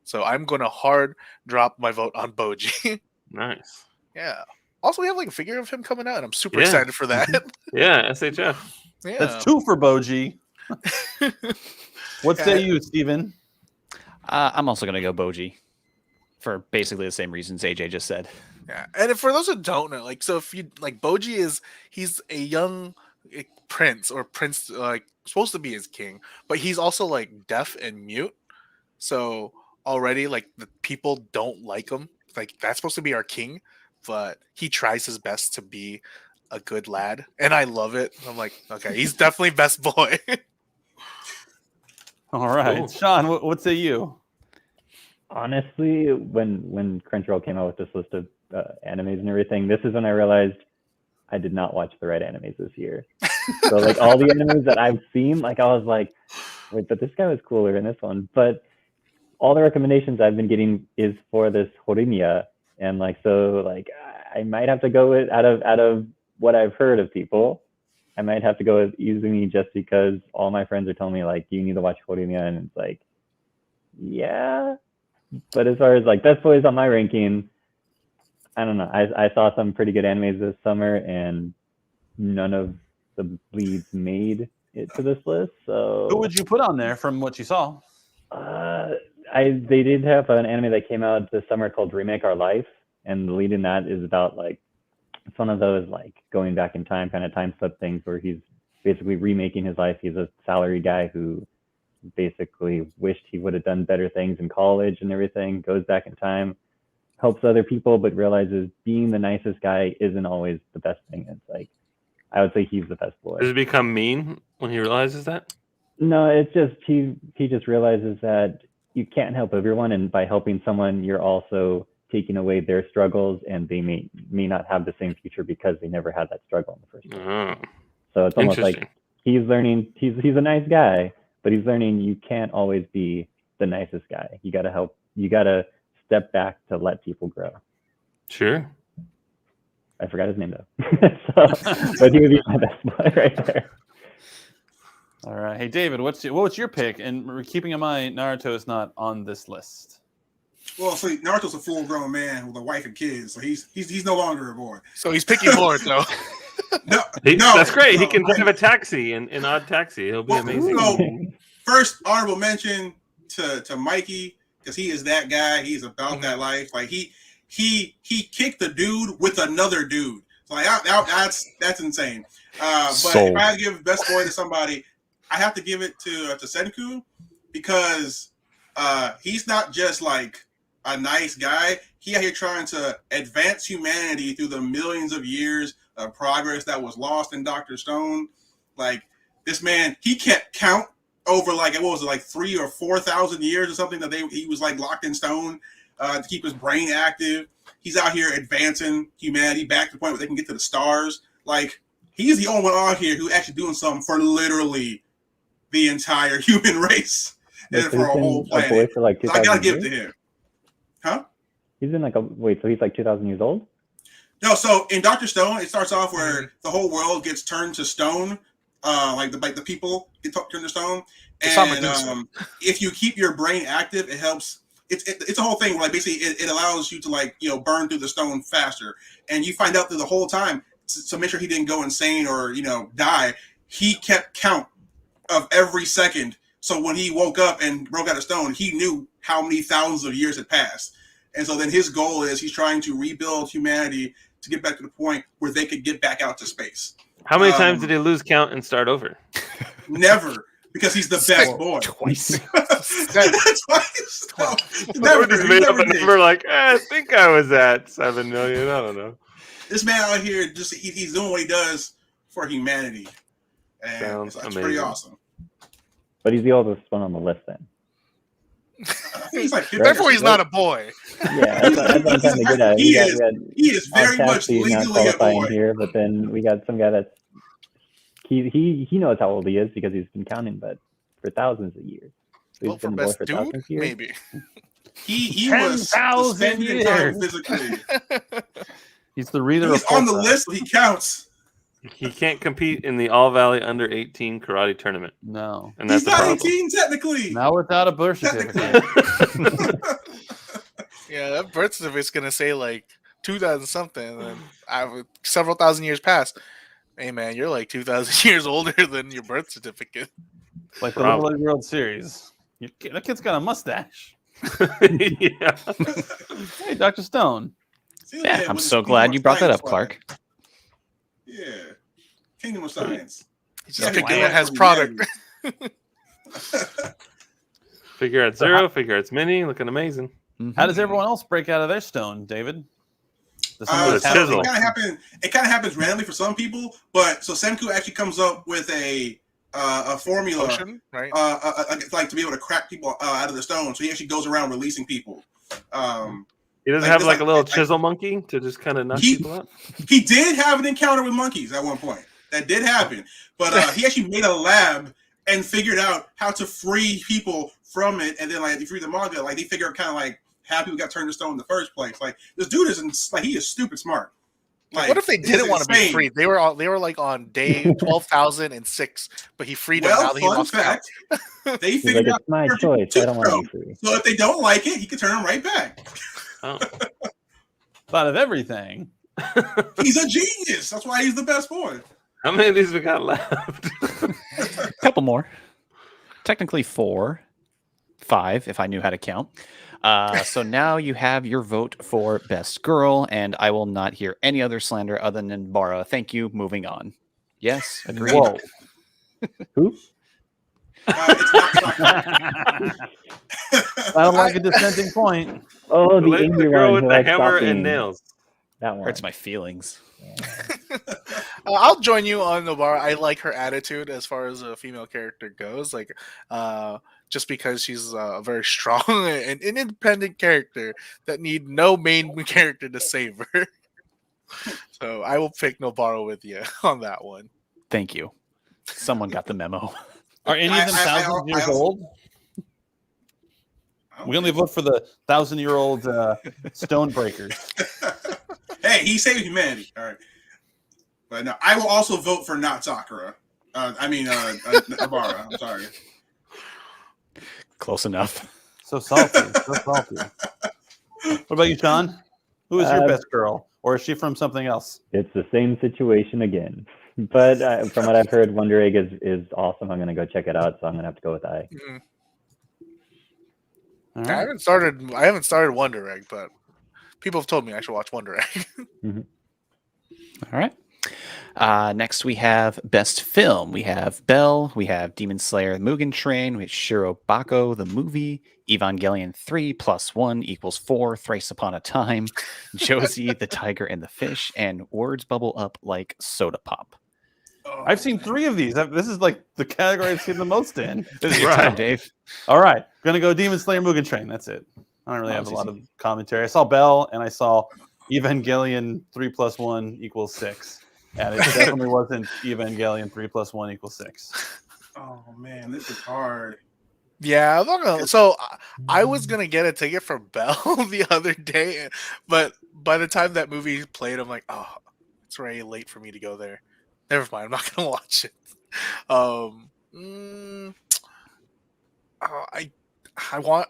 So I'm going to hard drop my vote on Boji. Nice. Yeah. Also, we have like a figure of him coming out, and I'm super Yeah. excited for that. Yeah, SHF. Yeah. That's 2 for Boji. What say you, Steven? I'm also gonna go Boji for basically the same reasons AJ just said. Yeah, and for those who don't know, like, so if you like, Boji he's a young prince, or prince, like supposed to be his king, but he's also like deaf and mute. So already, like, the people don't like him. Like, that's supposed to be our king, but he tries his best to be a good lad, and I love it. I'm like, okay, he's definitely best boy. All right, Cool. Sean, what say you? Honestly, when Crunchyroll came out with this list of animes and everything, this is when I realized I did not watch the right animes this year. So like all the animes that I've seen, like I was like, wait, but this guy was cooler in this one. But all the recommendations I've been getting is for this Horimiya, and like so like I might have to go with out of what I've heard of people, I might have to go with Izumi just because all my friends are telling me like you need to watch Horimiya, and it's like, yeah. But as far as like best boys on my ranking, I don't know. I saw some pretty good animes this summer, and none of the bleeds made it to this list. So Who would you put on there from what you saw? they did have an anime that came out this summer called Remake Our Life, and the lead in that is about like it's one of those like going back in time kind of time slip things where he's basically remaking his life. He's a salary guy who basically wished he would have done better things in college and everything, goes back in time, helps other people, but realizes being the nicest guy isn't always the best thing. It's like, I would say he's the best boy. Does he become mean when he realizes that? No, it's just he just realizes that you can't help everyone, and by helping someone, you're also taking away their struggles, and they may not have the same future because they never had that struggle in the first place. Oh, So it's almost interesting. like he's learning. He's a nice guy, but he's learning you can't always be the nicest guy. You got to help. You got to step back to let people grow. Sure. I forgot his name though. But he would be my best boy right there. All right. Hey, David, what's your pick? And we're keeping in mind Naruto is not on this list. Well, so Naruto's a full-grown man with a wife and kids, so he's no longer a boy. So he's picking board though. No, That's great. He no, can like- drive a taxi in Odd Taxi. He'll be Well, amazing. so first honorable mention to Mikey, because he is that guy. He's about that life. Like he kicked the dude with another dude. So like that's insane. But if I had to give best boy to somebody, I have to give it to Senku, because he's not just like a nice guy. He out here trying to advance humanity through the millions of years of progress that was lost in Dr. Stone. Like, this man, he kept count over like, what was it, like 3,000 or 4,000 years or something that he was like locked in stone to keep his brain active. He's out here advancing humanity back to the point where they can get to the stars. Like, he's the only one on here who actually doing something for literally the entire human race and So for he's a whole been a boy planet. for like So I gotta 2,000 give it years? to him. Huh? He's been like so he's like 2,000 years old? No, so in Dr. Stone, it starts off where the whole world gets turned to stone, like the people get turned to stone, and if you keep your brain active, it helps. It's a whole thing. Like basically, it allows you to like burn through the stone faster, and you find out through the whole time to make sure he didn't go insane or die. He kept count of every second, so when he woke up and broke out of stone, he knew how many thousands of years had passed. And so then his goal is he's trying to rebuild humanity to get back to the point where they could get back out to space. How many times did he lose count and start over? Never, because he's the best boy. Twice. Twice. No, Never, never, just made up a did. number like, I think I was at 7 million. I don't know. This man out here, he's doing what he does for humanity. And Sounds it's pretty amazing. awesome. But he's the oldest one on the list then. He's like 50 Therefore, he's years not a boy. Yeah, that's what I'm kind of good at. He We got is very much Taxi not legally a qualifying boy. here, but then we got some guy that's he knows how old he is because he's been counting, but for thousands of years. So Well, he's for been a boy best for dude, thousands of years. maybe. He was 10,000 suspended in time years. physically. He's the reader He's of on the Polka. list, but he counts. He can't compete in the All Valley Under 18 karate tournament, No. and that's He's the not problem. 18 technically. Now without a birth certificate. Yeah, that birth certificate's gonna say like 2000 something, and several thousand years passed. Hey man, you're like 2,000 years older than your birth certificate. Like the Little League World Series. That kid's got a mustache. Yeah. Hey, Dr. Stone. Yeah, I'm so glad you brought that up, Clark. Yeah. Kingdom of Science. Just picking that has product. Figure out Zero, figure out Mini, looking amazing. How does everyone else break out of their stone, David? It kind of happens randomly for some people, but so Senku actually comes up with a formula, Potion, right? like to be able to crack people out of the stone. So he actually goes around releasing people. He doesn't have like a little chisel monkey to just kind of knock people out. He did have an encounter with monkeys at one point. That did happen, but he actually made a lab and figured out how to free people from it. And then like if you read the manga, like they figure out kind of like how people got turned to stone in the first place. Like this dude isn't like he is stupid smart. Like, what if they didn't want to be freed? They were like on day 12,006, but he freed them now that he lost count. They figured out it's my choice. I don't want to be free. So if they don't like it, he can turn them right back. Oh. Thought of everything. He's a genius. That's why he's the best boy. How many of these we got left? A couple more. Technically 4, 5, if I knew how to count. So now you have your vote for Best Girl, and I will not hear any other slander other than Bara. Thank you. Moving on. Yes, agreed. Whoa. Who? It's not I don't like a dissenting point. Oh, the The angry girl one with who the likes hammer shopping. and nails. That one. Hurts my feelings. I'll join you on Nobara. I like her attitude as far as a female character goes. Like, just because she's a very strong and independent character that need no main character to save her. So I will pick Nobara with you on that one. Thank you. Someone got the memo. Are any of them thousands years old? We only vote for the 1,000-year-old Stonebreakers. Hey, he saved humanity. All right. But no, I will also vote for not Sakura. Nobara. I'm sorry. Close enough. So salty. So salty. What about you, Sean? Who is your best girl? Or is she from something else? It's the same situation again. But from what I've heard, Wonder Egg is awesome. I'm going to go check it out, so I'm going to have to go with I. Mm-hmm. Right. I haven't started Wonder Egg, but people have told me I should watch Wonder Egg. Mm-hmm. All right. Next, we have Best Film. We have Belle. We have Demon Slayer, Mugen Train. We have Shirobako, the movie. Evangelion 3 + 1 = 4. Thrice Upon a Time. Josie, the Tiger and the Fish. And Words Bubble Up Like Soda Pop. I've seen 3 of these. This is like the category I've seen the most in. This is your time, Dave. All right. Gonna go Demon Slayer, Mugen Train. That's it. I don't really have a lot of commentary. I saw Belle and I saw Evangelion 3 + 1 = 6. And it definitely wasn't Evangelion 3 + 1 = 6. Oh man, this is hard. Yeah, I'm not gonna. So I was gonna get a ticket for Belle the other day, but by the time that movie played, I'm like, oh, it's already late for me to go there. Never mind, I'm not gonna watch it. I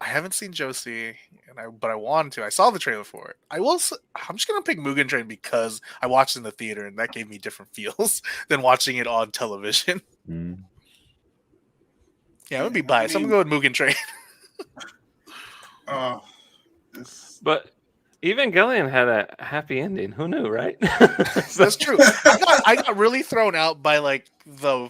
haven't seen Josie, but I wanted to. I saw the trailer for it. I'm just gonna pick Mugen Train because I watched it in the theater and that gave me different feels than watching it on television. Mm. Yeah, I'm gonna be biased. I'm gonna go with Mugen Train. But Evangelion had a happy ending. Who knew, right? That's true. I got really thrown out by like the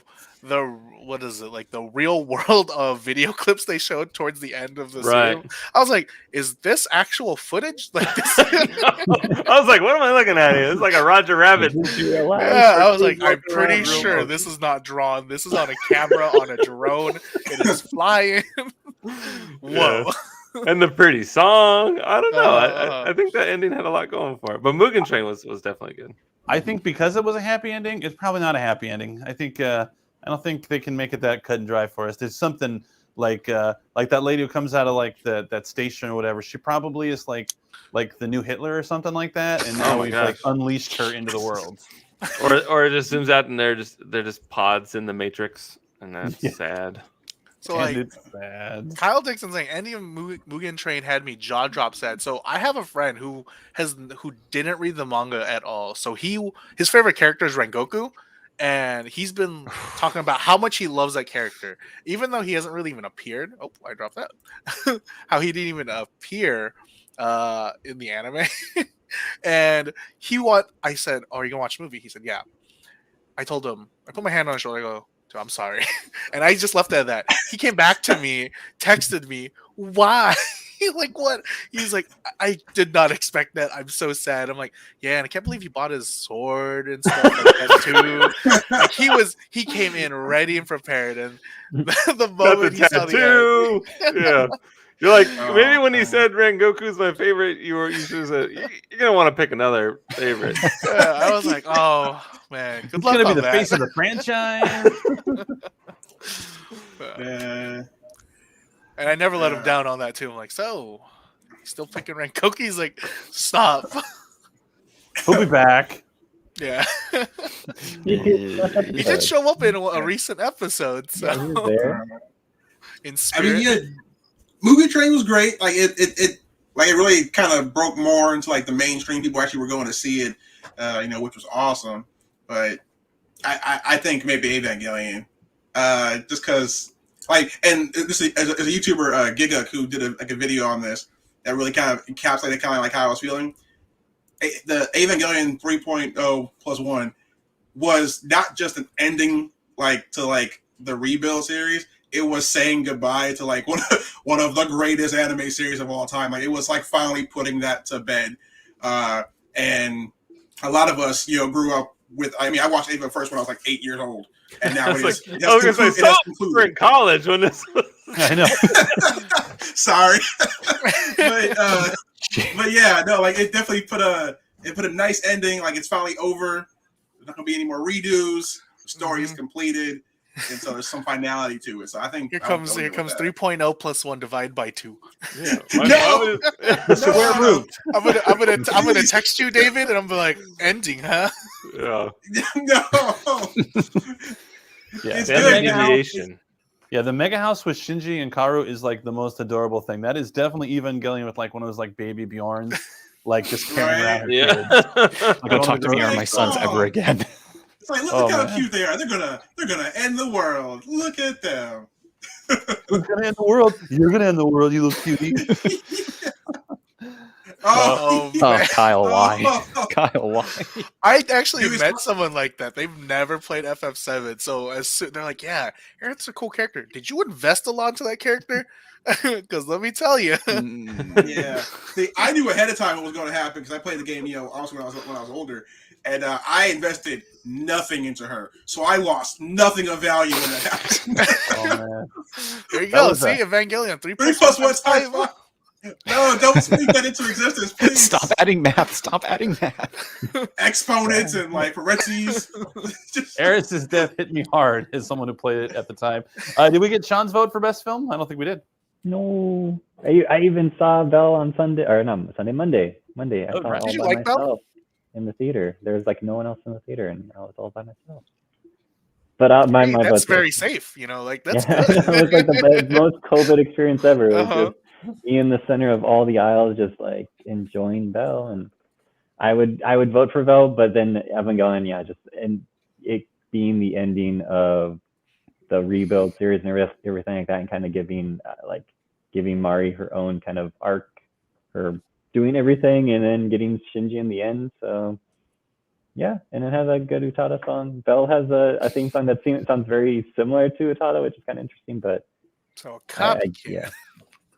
what is it, like the real world of video clips they showed towards the end of the series. I was like, is this actual footage? Like this? I was like, what am I looking at here? It's like a Roger Rabbit. Yeah, I was like, I'm pretty sure this is not drawn. This is on a camera on a drone. It is flying. Whoa. And the pretty song. I don't know. I think that ending had a lot going for it. But Mugen Train was definitely good. I think because it was a happy ending, it's probably not a happy ending. I think I don't think they can make it that cut and dry for us. There's something like that lady who comes out of like that station or whatever. She probably is like the new Hitler or something like that, and now we've like unleashed her into the world. Or it just zooms out and they're just pods in the Matrix, and that's sad. So And like it's sad. Kyle Dixon saying Andy and Mugen Train had me jaw drop sad. So I have a friend who didn't read the manga at all. So his favorite character is Rengoku, and he's been talking about how much he loves that character, even though he hasn't really even appeared. Oh, I dropped that. How he didn't even appear in the anime. And I said, "Oh, are you gonna watch the movie?" He said, "Yeah." I told him, I put my hand on his shoulder. I go, "I'm sorry," and I just left it at that. He came back to me, texted me, "Why?" Like, what? He's like, "I did not expect that. I'm so sad." I'm like, "Yeah," and I can't believe he bought his sword and stuff like that too. Like, he came in ready and prepared, and the moment he saw the tattoo. Yeah. You're like, Oh, maybe when he oh. said Rengoku's my favorite, you should have said, you're going to want to pick another favorite. I was like, "Oh man, good He's luck gonna be on the that." face of the franchise. And I never let him down on that too. I'm like, "So, you still picking Rengoku?" He's like, "Stop." He'll be back. Yeah. He He did show up in a recent episode, so Yeah, he was there. in I spirit. mean, yeah, Mugen Train was great. Like it really kind of broke more into like the mainstream. People actually were going to see it, which was awesome. But I think maybe Evangelion, just because and this is, as a YouTuber, Giga, who did a video on this that really kind of encapsulated kind of like how I was feeling. The Evangelion 3.0 plus 1 was not just an ending to the rebuild series. It was saying goodbye to like one of the greatest anime series of all time. Like, it was like finally putting that to bed. And a lot of us, grew up with. I mean, I watched Eva first when I was like 8 years old, and now I was going to say, we're in college when this was... I know. Sorry, but yeah, no, like it definitely put a nice ending. Like, it's finally over. There's not gonna be any more redos. The story is completed, and so there's some finality to it. So I think Here comes 3.0 plus 1 divided by 2. Yeah. The square root. I'm gonna text you, David, and I'm like, ending, huh? Yeah. No. Yeah. It's The good. Mega House Deviation. Yeah, the Mega House with Shinji and Karu is like the most adorable thing. That is definitely Evangelion with like one of those like baby Bjorns, like just carrying around her kids. Yeah. Don't talk to me or my sons ever again. It's like, look how cute they are. They're gonna end the world. Look at them. Who's gonna end the world? You're gonna end the world, you little cutie. Oh, Kyle, why? Kyle, why? I actually met someone like that. They've never played FF7, so they're like, "Yeah, Aaron's a cool character. Did you invest a lot into that character?" Because let me tell you, Yeah. See, I knew ahead of time what was going to happen because I played the game, also when I was older, and I invested nothing into her, so I lost nothing of value when that happened. Oh man. there you go. See, Evangelion 3 plus 1 times 5. No, don't speak that into existence, please. Stop adding math. Exponents and like parentheses. Eris's death hit me hard as someone who played it at the time. Did we get Sean's vote for best film? I don't think we did. No, I even saw Belle on Monday. I saw it all Did you by like Belle? myself in the theater. There was like no one else in the theater, and I was all by myself. But my that's vote's very safe. Like that's yeah, good. it was like the most COVID experience ever. It was Uh-huh. just me in the center of all the aisles, just like enjoying Belle, and I would vote for Belle, but then Evangelion, and it being the ending of the rebuild series and everything like that, and kind of giving Mari her own kind of arc, her doing everything, and then getting Shinji in the end. So yeah, and it has a good Utada song. Belle has a theme song that sounds very similar to Utada, which is kind of interesting, but So copycat.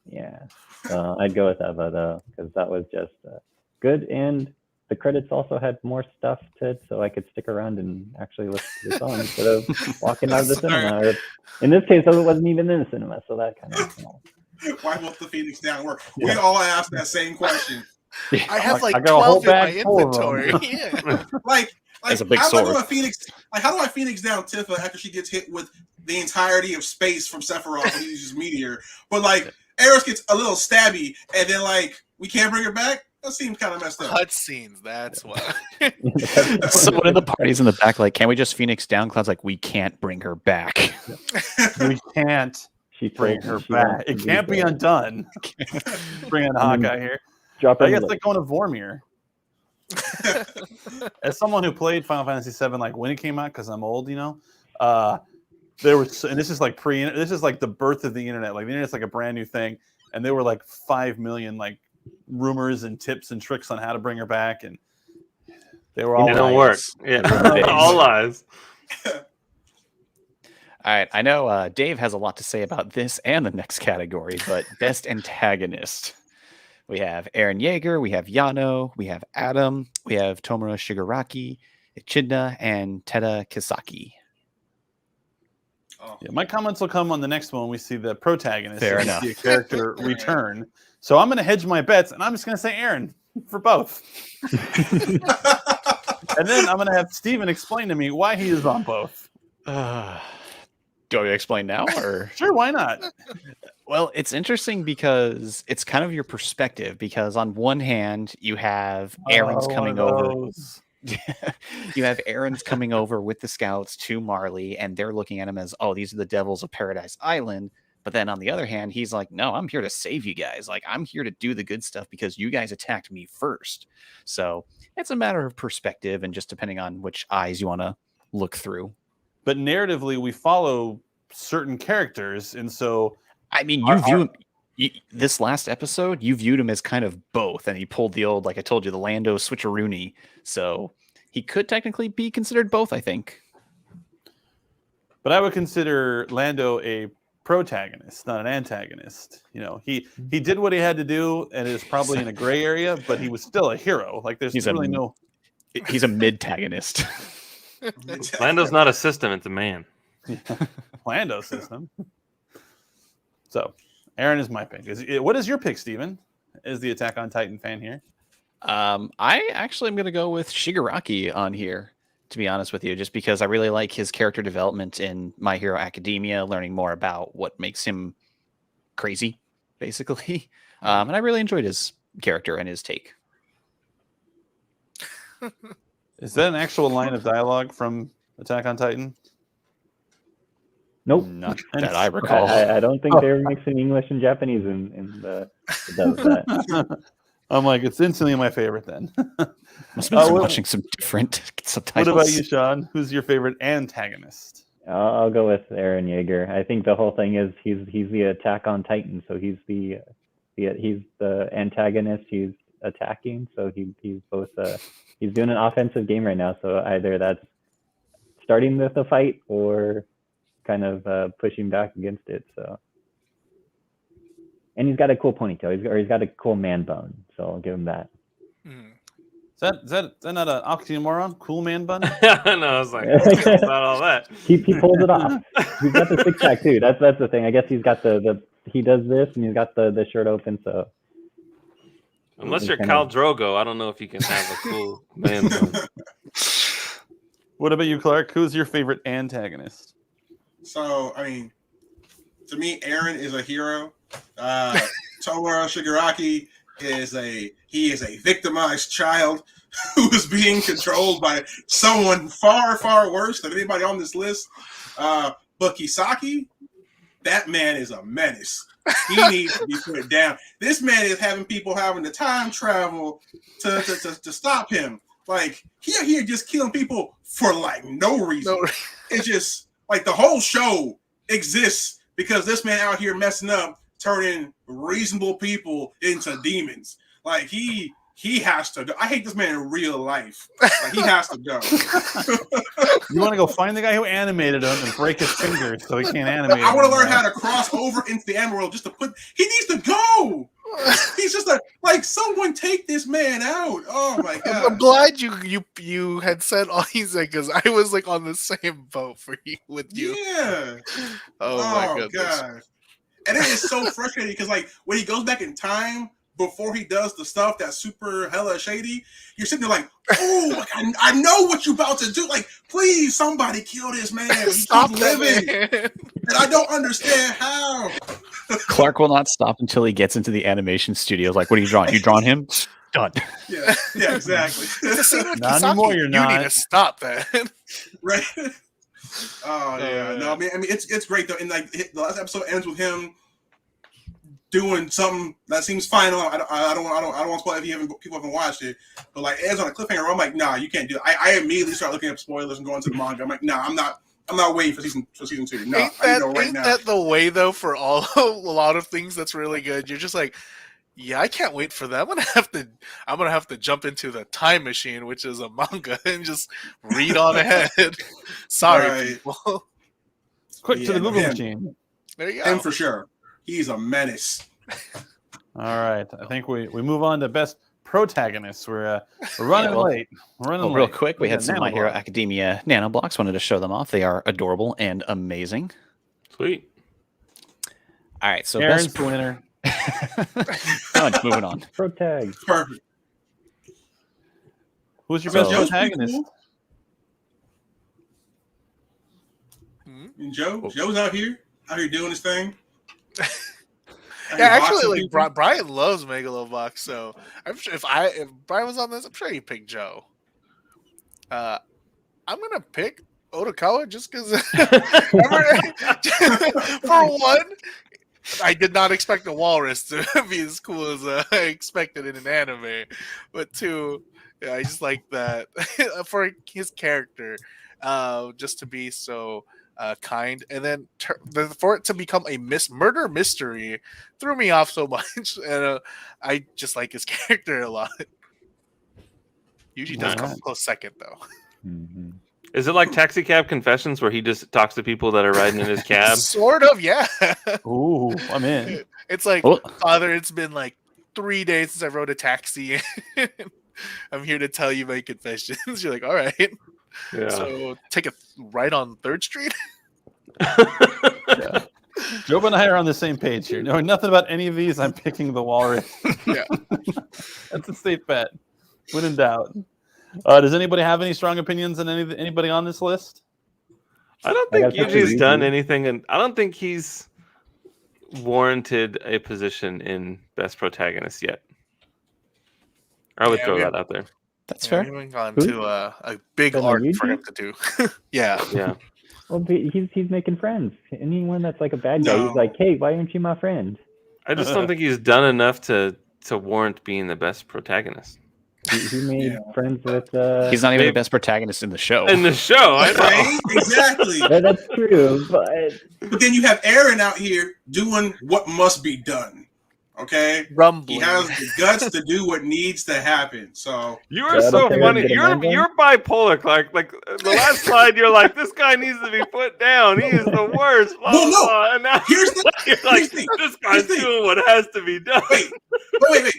Yeah. I'd go with Eva though, because that was just good, and the credits also had more stuff to it, so I could stick around and actually listen to the song instead of walking out of the cinema. Or, in this case, it wasn't even in the cinema, so that kind of. Why won't the Phoenix Down work? We all asked that same question. I have like I got a whole 12 in my bag full of them. inventory. Yeah. Like That's a big how sword. do I Phoenix down Tifa after she gets hit with the entirety of space from Sephiroth when he uses Meteor? But like Eris gets a little stabby, and then like we can't bring her back. That seems kind of messed up. Cutscenes, that's why. Someone in the party's in the back, like, can we just Phoenix down? Cloud's like, we can't bring her back. We can't. She Bring told her me she back. wants to It can't be there. undone. Bring in Hawkeye here. Drop her I in guess the like going to Vormir. As someone who played Final Fantasy VII, like when it came out, because I'm old, there was, and this is like this is like the birth of the internet. Like the internet's like a brand new thing, and there were like 5 million like rumors and tips and tricks on how to bring her back, and they were all It don't work. Yeah, all lies. All right, I know Dave has a lot to say about this and the next category, but best antagonist. We have Eren Yeager, we have Yano, we have Adam, we have Tomura Shigaraki, Echidna, and Teda Kisaki. Oh. Yeah, my comments will come on the next one. We see the protagonist. Fair and we enough. see a character return. So I'm going to hedge my bets, and I'm just going to say Aaron for both. And then I'm going to have Steven explain to me why he is on both. Do you want me to explain now, or Sure, why not? Well, it's interesting because it's kind of your perspective. Because on one hand, you have Aaron's coming over. You have Aaron's coming over with the scouts to Marley, and they're looking at him as, oh, these are the devils of Paradise Island. But then on the other hand, he's like, no, I'm here to save you guys. Like, I'm here to do the good stuff because you guys attacked me first. So it's a matter of perspective and just depending on which eyes you want to look through. But narratively, we follow certain characters, and so I mean, you view him. This last episode, you viewed him as kind of both, and he pulled the old, like I told you, the Lando switcheroony. So he could technically be considered both, I think. But I would consider Lando a protagonist, not an antagonist. You know, he did what he had to do, and is probably in a gray area, but he was still a hero. Like there's really no. He's a mid-tagonist. Lando's not a system; it's a man. Lando system. So, Aaron is my pick. What is your pick, Steven? Is the Attack on Titan fan here? I actually am going to go with Shigaraki on here, to be honest with you, just because I really like his character development in My Hero Academia, learning more about what makes him crazy, basically. And I really enjoyed his character and his take. Is that an actual line of dialogue from Attack on Titan? Nope. Not that I recall. I don't think they're mixing English and Japanese in the that. I'm like, it's instantly my favorite then. Must have been watching some different subtitles. What about you, Sean? Who's your favorite antagonist? I'll go with Eren Yeager. I think the whole thing is he's the Attack on Titan, so he's the antagonist. He's attacking, so he's both. He's doing an offensive game right now, so either that's starting with the fight or kind of pushing back against it. So, and he's got a cool ponytail. He's got a cool man bun. So I'll give him that. Is that not an oxymoron? Cool man bun? No, I was like, it's not all that. He pulls it off. He's got the six pack too. That's the thing. I guess he's got the he does this and he's got the shirt open. So unless you're Khal Drogo, I don't know if you can have a cool man bun. What about you, Clark? Who's your favorite antagonist? So, I mean, to me, Eren is a hero. Tomura Shigaraki is a victimized child who is being controlled by someone far, far worse than anybody on this list. But Kisaki, that man is a menace. He needs to be put down. This man is having people having to time travel to stop him. Like, he just killing people for like no reason. It's just like the whole show exists because this man out here messing up, turning reasonable people into demons. Like he has to go. I hate this man in real life. Like he has to go. You want to go find the guy who animated him and break his fingers so he can't animate. I want to learn how to cross over into the anime world just to put. He needs to go. He's just like someone take this man out. Oh my god! I'm glad you had said all these because I was like on the same boat with you. Yeah. Oh my goodness. God. And it is so frustrating because like when he goes back in time before he does the stuff that's super hella shady, you're sitting there like, oh, I know what you're about to do. Like, please, somebody kill this man. Stop living, man. and I don't understand how. Clark will not stop until he gets into the animation studio. Like, what are you drawing? You drawing him? Done. Yeah, exactly. Not anymore. You're not. You need to stop that. Right. Oh yeah, no, I mean, it's great though, and like the last episode ends with him doing something that seems final. I don't want to spoil it if people haven't watched it, but like it ends on a cliffhanger. I'm like, nah, you can't do it. I immediately start looking up spoilers and going to the manga. I'm like, nah, I'm not waiting for season 2. No, Ain't I need to know right now. that the way though for a lot of things that's really good? You're just like, yeah, I can't wait for that. I'm gonna have to jump into the time machine, which is a manga, and just read on ahead. Sorry, Right. people. Quick to the Google him. machine. There you Him go. for sure. He's a menace. All right, I think we move on to best protagonists. We're running late. We're running Real late. quick, we had some My Hero Nanoblock. Academia nanoblocks. Wanted to show them off. They are adorable and amazing. Sweet. All right, so Aaron's best the winner. Done. Moving on. Protag. Perfect. Who's your So- best Joe's pretty protagonist? cool. And Joe's out here doing his thing. Yeah, actually, Boxing like people. Brian loves Megalobox, so I'm sure if Brian was on this, I'm sure he'd pick Joe. I'm gonna pick Otokawa just because. For one, I did not expect the walrus to be as cool as I expected in an anime, but two, yeah, I just like that for his character, just to be so. Kind, and then for it to become a murder mystery threw me off so much, and I just like his character a lot. Usually does come Alright. close second though. Mhm. Is it like Taxi Cab Confessions where he just talks to people that are riding in his cab? Sort of, yeah. Ooh, I'm in. It's like, Oh. Father, it's been like 3 days since I rode a taxi. I'm here to tell you my confessions. You're like, all right. Yeah. So take a right on 3rd Street. Joe and I are on the same page here. Knowing nothing about any of these, I'm picking the walrus. Yeah. That's a safe bet. When in doubt. Does anybody have any strong opinions on anybody on this list? I don't I think got something Yuji's done easy. anything, and I don't think he's warranted a position in Best Protagonist yet. I would Yeah, throw we- that out there. That's Yeah, fair. moving on Who? to a big Ben arc Yuji? for him to do. Yeah. Yeah. Well, but he's making friends. Anyone that's like a bad guy, No. he's like, hey, why aren't you my friend? I just don't think he's done enough to warrant being the best protagonist. He made Yeah. friends with. He's not even Maybe- the best protagonist in the show. In the show, I know. Right? Exactly. That's true, but But then you have Aaron out here doing what must be done. Okay? He Rumbling. has the guts to do what needs to happen. So You are Yeah, I so don't think funny. I'd get a manga. You're bipolar, Clark. Like the last slide, you're like, this guy needs to be put down. He is the worst. Blah, Well, no. blah. And now here's the you're like, here's the thing. this guy's Here's the thing. doing what has to be done. wait.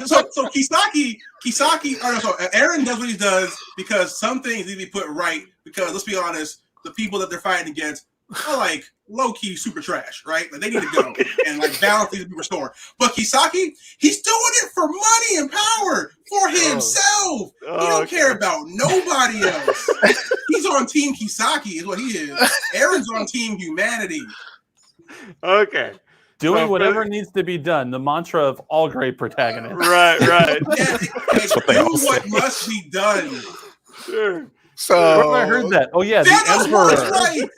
So Kisaki, or no, so Aaron does what he does because some things need to be put right. Because let's be honest, the people that they're fighting against are like low key super trash, right? Like they need to go and like balance needs to be restored. But Kisaki, he's doing it for money and power for himself. He don't okay. care about nobody else. He's on Team Kisaki, is what he is. Aaron's on Team Humanity. Okay. Doing So, whatever needs to be done. The mantra of all great protagonists. Right, right. Yeah, what they do all what say. must be done. Sure. So Where have I heard that? Oh yeah, the Thanos was Emperor. right.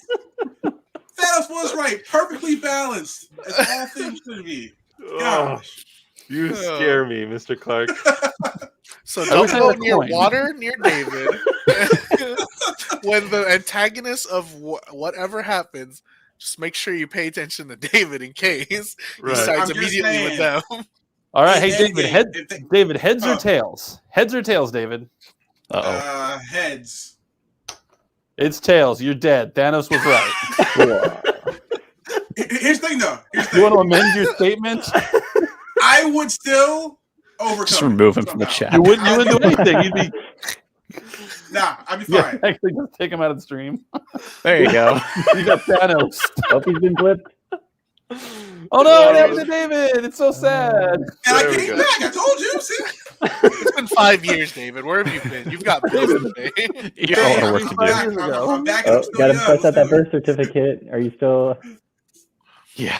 Thanos was right. Perfectly balanced, as all things should be. Oh, Gosh. you scare me, Mr. Clark. So I don't wish I go had a near coin. water near David. When the antagonist of whatever happens, just make sure you pay attention to David in case he Right. sides I'm just immediately with saying. them. All right, hey Endgame, David, heads or Oh. tails? Heads or tails, David? Uh-oh. Heads. It's tails. You're dead. Thanos was right. Here's the thing, though. Here's the You want to thing. amend your statement? I would still overcome. Just it remove him from the somehow. chat. You wouldn't do anything. You'd be Nah, I'd be yeah, fine. actually just take him out of the stream. There you go. You got Thanos. hope he's been flipped. Oh no, what happened to David? It's so sad. And I There we came go. back. I told you. See? It's been 5 years, David. Where have you been? You've got bills to pay. You got a lot of work I'm to back. do. I'm back and Oh, I'm still gotta young. press out that Let's do it. birth certificate. Are you still? Yeah.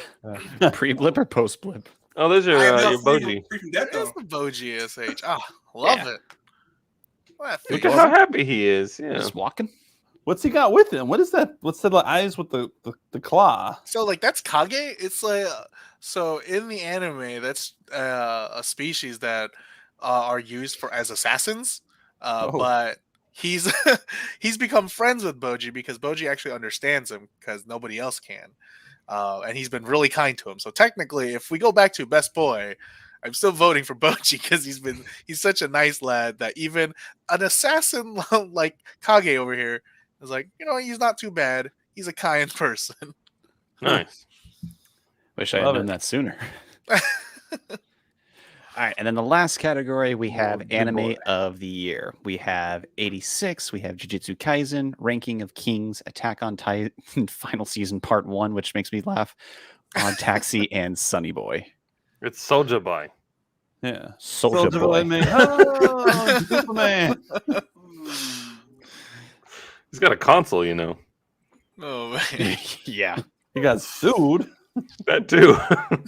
Pre-blip or post-blip? Oh, there's your I am now your free Boji. from death, There's though. the Boji SH. Ah, love Yeah. it. What a Look thing. at how happy he is. Yeah. Just walking? What's he got with him? What is that? What's the eyes with the claw? So like that's Kage. It's like so in the anime, that's a species that are used for as assassins. Oh. But he's he's become friends with Boji because Boji actually understands him because nobody else can. And he's been really kind to him. So technically, if we go back to best boy, I'm still voting for Boji because he's such a nice lad that even an assassin like Kage over here is like, he's not too bad. He's a kind person. Nice. Wish I had Love known it. that sooner. All right, and then the last category, we have good Anime boy. of the Year. We have 86, we have Jujutsu Kaisen, Ranking of Kings, Attack on Titan, Final Season Part 1, which makes me laugh, Odd Taxi, and Sunny Boy. It's Soulja Boy. Yeah. Soulja Boy. Man. Oh, Superman. He's got a console, Oh man. Yeah, He got sued. That too.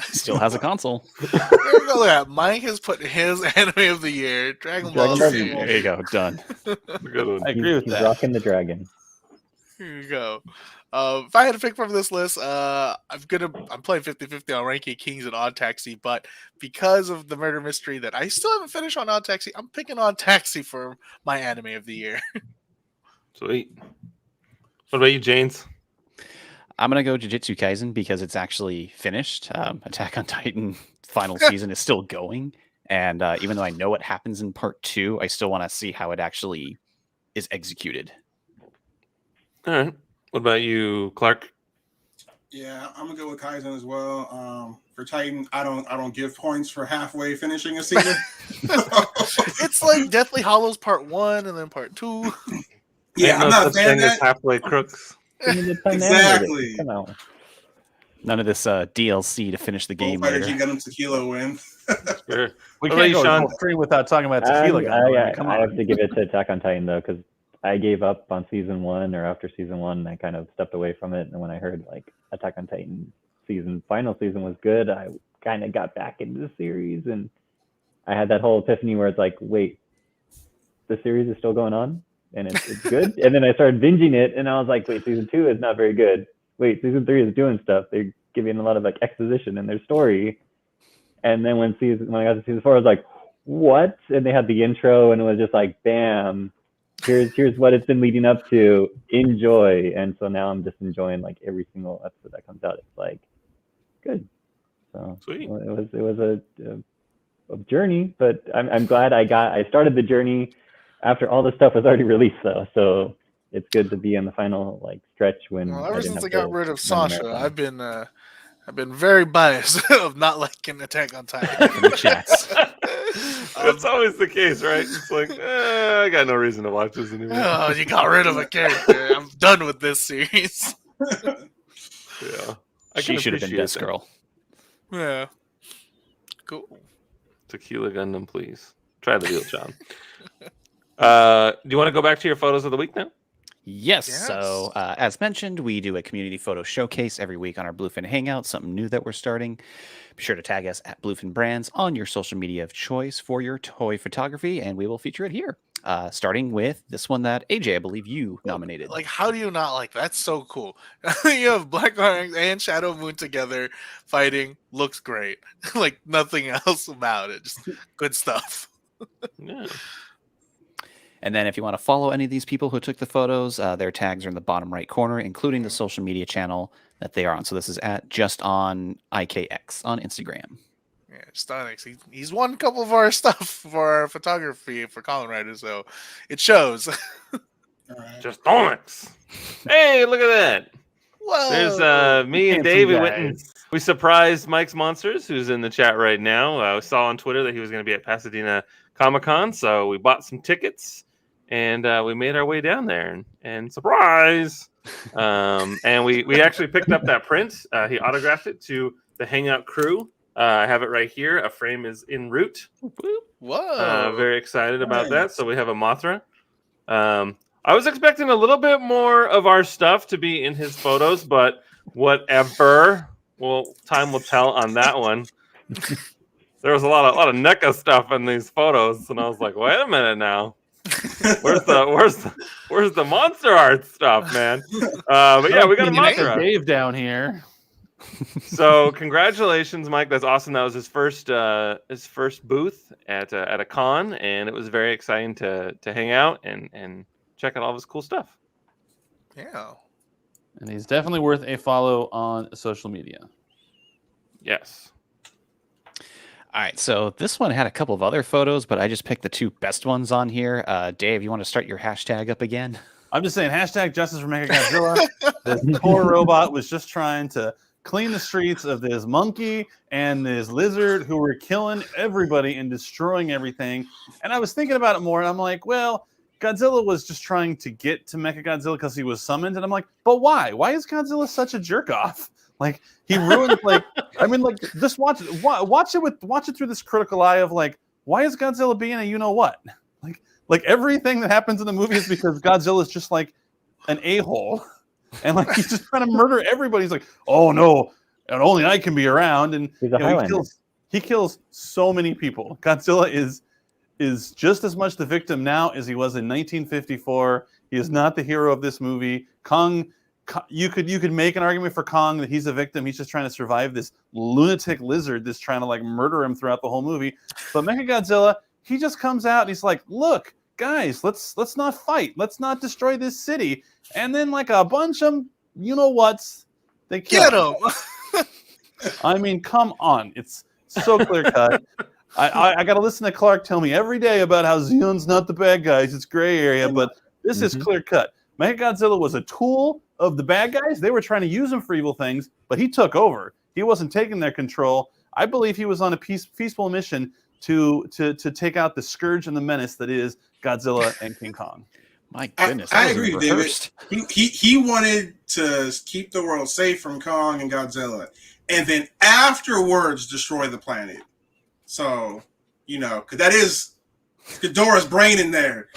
still has a console. There you go. Look at that. Mike has put his anime of the year, Dragon Ball Dragon Z. Ball Z. There you go, done. Good one. I agree with He's that. rocking the dragon. Here you go. If I had to pick from this list, I'm playing 50-50 on Ranking Kings and Odd Taxi, but because of the murder mystery that I still haven't finished on Odd Taxi, I'm picking Odd Taxi for my anime of the year. Sweet. What about you, James? I'm going to go Jujutsu Kaisen because it's actually finished. Attack on Titan final season is still going. And even though I know what happens in part 2, I still want to see how it actually is executed. All right. What about you, Clark? Yeah, I'm gonna go with Kaizen as well. For Titan, I don't give points for halfway finishing a season. It's like Deathly Hollows Part 1 and then Part 2. Yeah, Ain't I'm no not a such fan of thing as that. halfway crooks. Exactly. Come on. None of this DLC to finish the game Fighter later. G Gundam Tequila win. Sure. We What about can't you, go Sean? full stream without talking about Tequila. Come I on. have to give it to Attack on Titan though, because I gave up on season 1 or after season 1. I kind of stepped away from it, and when I heard like Attack on Titan final season was good, I kind of got back into the series, and I had that whole epiphany where it's like, wait, the series is still going on, and it's good. And then I started binging it, and I was like, wait, season 2 is not very good. Wait, season 3 is doing stuff. They're giving a lot of like exposition in their story. And then when I got to season 4, I was like, what? And they had the intro, and it was just like, bam, here's what it's been leading up to. Enjoy. And so now I'm just enjoying like every single episode that comes out. It's like good. So Sweet. it was a journey, but I'm glad I started the journey after all the stuff was already released though. So it's good to be in the final like stretch when Well, ever since I didn't got have to rid of run the Sasha, marathon. I've been very biased of not liking Attack on Titan. In the chats. That's always the case, right? It's like, I got no reason to watch this anymore. Oh, you got rid of a character. I'm done with this series. Yeah. I She can should have been appreciate Death that. Girl. Yeah. Cool. Tequila Gundam, please. Try the deal, John. Do you want to go back to your photos of the week now? Yes. Yes. So, as mentioned, we do a community photo showcase every week on our Bluefin Hangout, something new that we're starting. Be sure to tag us at Bluefin Brands on your social media of choice for your toy photography, and we will feature it here. Starting with this one that AJ, I believe you nominated. Like, how do you not like that? That's so cool. You have Black Orange and Shadow Moon together fighting. Looks great. Like, nothing else about it. Just good stuff. Yeah. And then if you want to follow any of these people who took the photos, their tags are in the bottom right corner, including the social media channel that they are on. So this is at Just On IKX on Instagram. Yeah, Stonix. He's won a couple of our stuff for our photography for Colin Riders, so it shows. All right. Just Onyx. Hey, look at that. Whoa! There's me and Handsome Dave. We went and guys. we surprised Mike's Monsters, who's in the chat right now. I saw on Twitter that he was going to be at Pasadena Comic-Con, so we bought some tickets and we made our way down there. And surprise! And we actually picked up that print. He autographed it to the Hangout crew. I have it right here. A frame is en route. Whoa! Very excited about that. Nice. So we have a Mothra. I was expecting a little bit more of our stuff to be in his photos, but whatever. Well, time will tell on that one. There was a lot of NECA stuff in these photos, and I was like, wait a minute now. where's the monster art stuff, man? But yeah, we got a monster art. Dave down here. So congratulations, Mike. That's awesome. That was his first booth at a con, and it was very exciting to hang out and check out all of his cool stuff. Yeah. And he's definitely worth a follow on social media. Yes. All right, so this one had a couple of other photos, but I just picked the 2 best ones on here. Dave, you want to start your hashtag up again? I'm just saying, hashtag justice for Mechagodzilla. This poor robot was just trying to clean the streets of this monkey and this lizard who were killing everybody and destroying everything. And I was thinking about it more, and I'm like, well, Godzilla was just trying to get to Mechagodzilla because he was summoned. And I'm like, but why? Why is Godzilla such a jerk off? Like, he ruined, like, I mean, like, just watch it through this critical eye of, like, why is Godzilla being a you-know-what? Like everything that happens in the movie is because Godzilla is just, like, an a-hole. And, like, he's just trying to murder everybody. He's like, oh, no, and only I can be around. And He's a Highlander. he kills so many people. Godzilla is just as much the victim now as he was in 1954. He is not the hero of this movie. Kong, you could make an argument for Kong that he's a victim. He's just trying to survive this lunatic lizard that's trying to, like, murder him throughout the whole movie. But Mechagodzilla, he just comes out and he's like, look, guys, let's not fight. Let's not destroy this city. And then, like, a bunch of you-know-whats, they kill him. I mean, come on. It's so clear-cut. I got to listen to Clark tell me every day about how Zeon's not the bad guys. It's gray area, but this is clear-cut. Mechagodzilla was a tool of the bad guys. They were trying to use him for evil things, but he took over. He wasn't taking their control. I believe he was on a peaceful mission to take out the scourge and the menace that is Godzilla and King Kong. My goodness, I agree with David. He wanted to keep the world safe from Kong and Godzilla, and then afterwards destroy the planet. So, because that is Ghidorah's brain in there.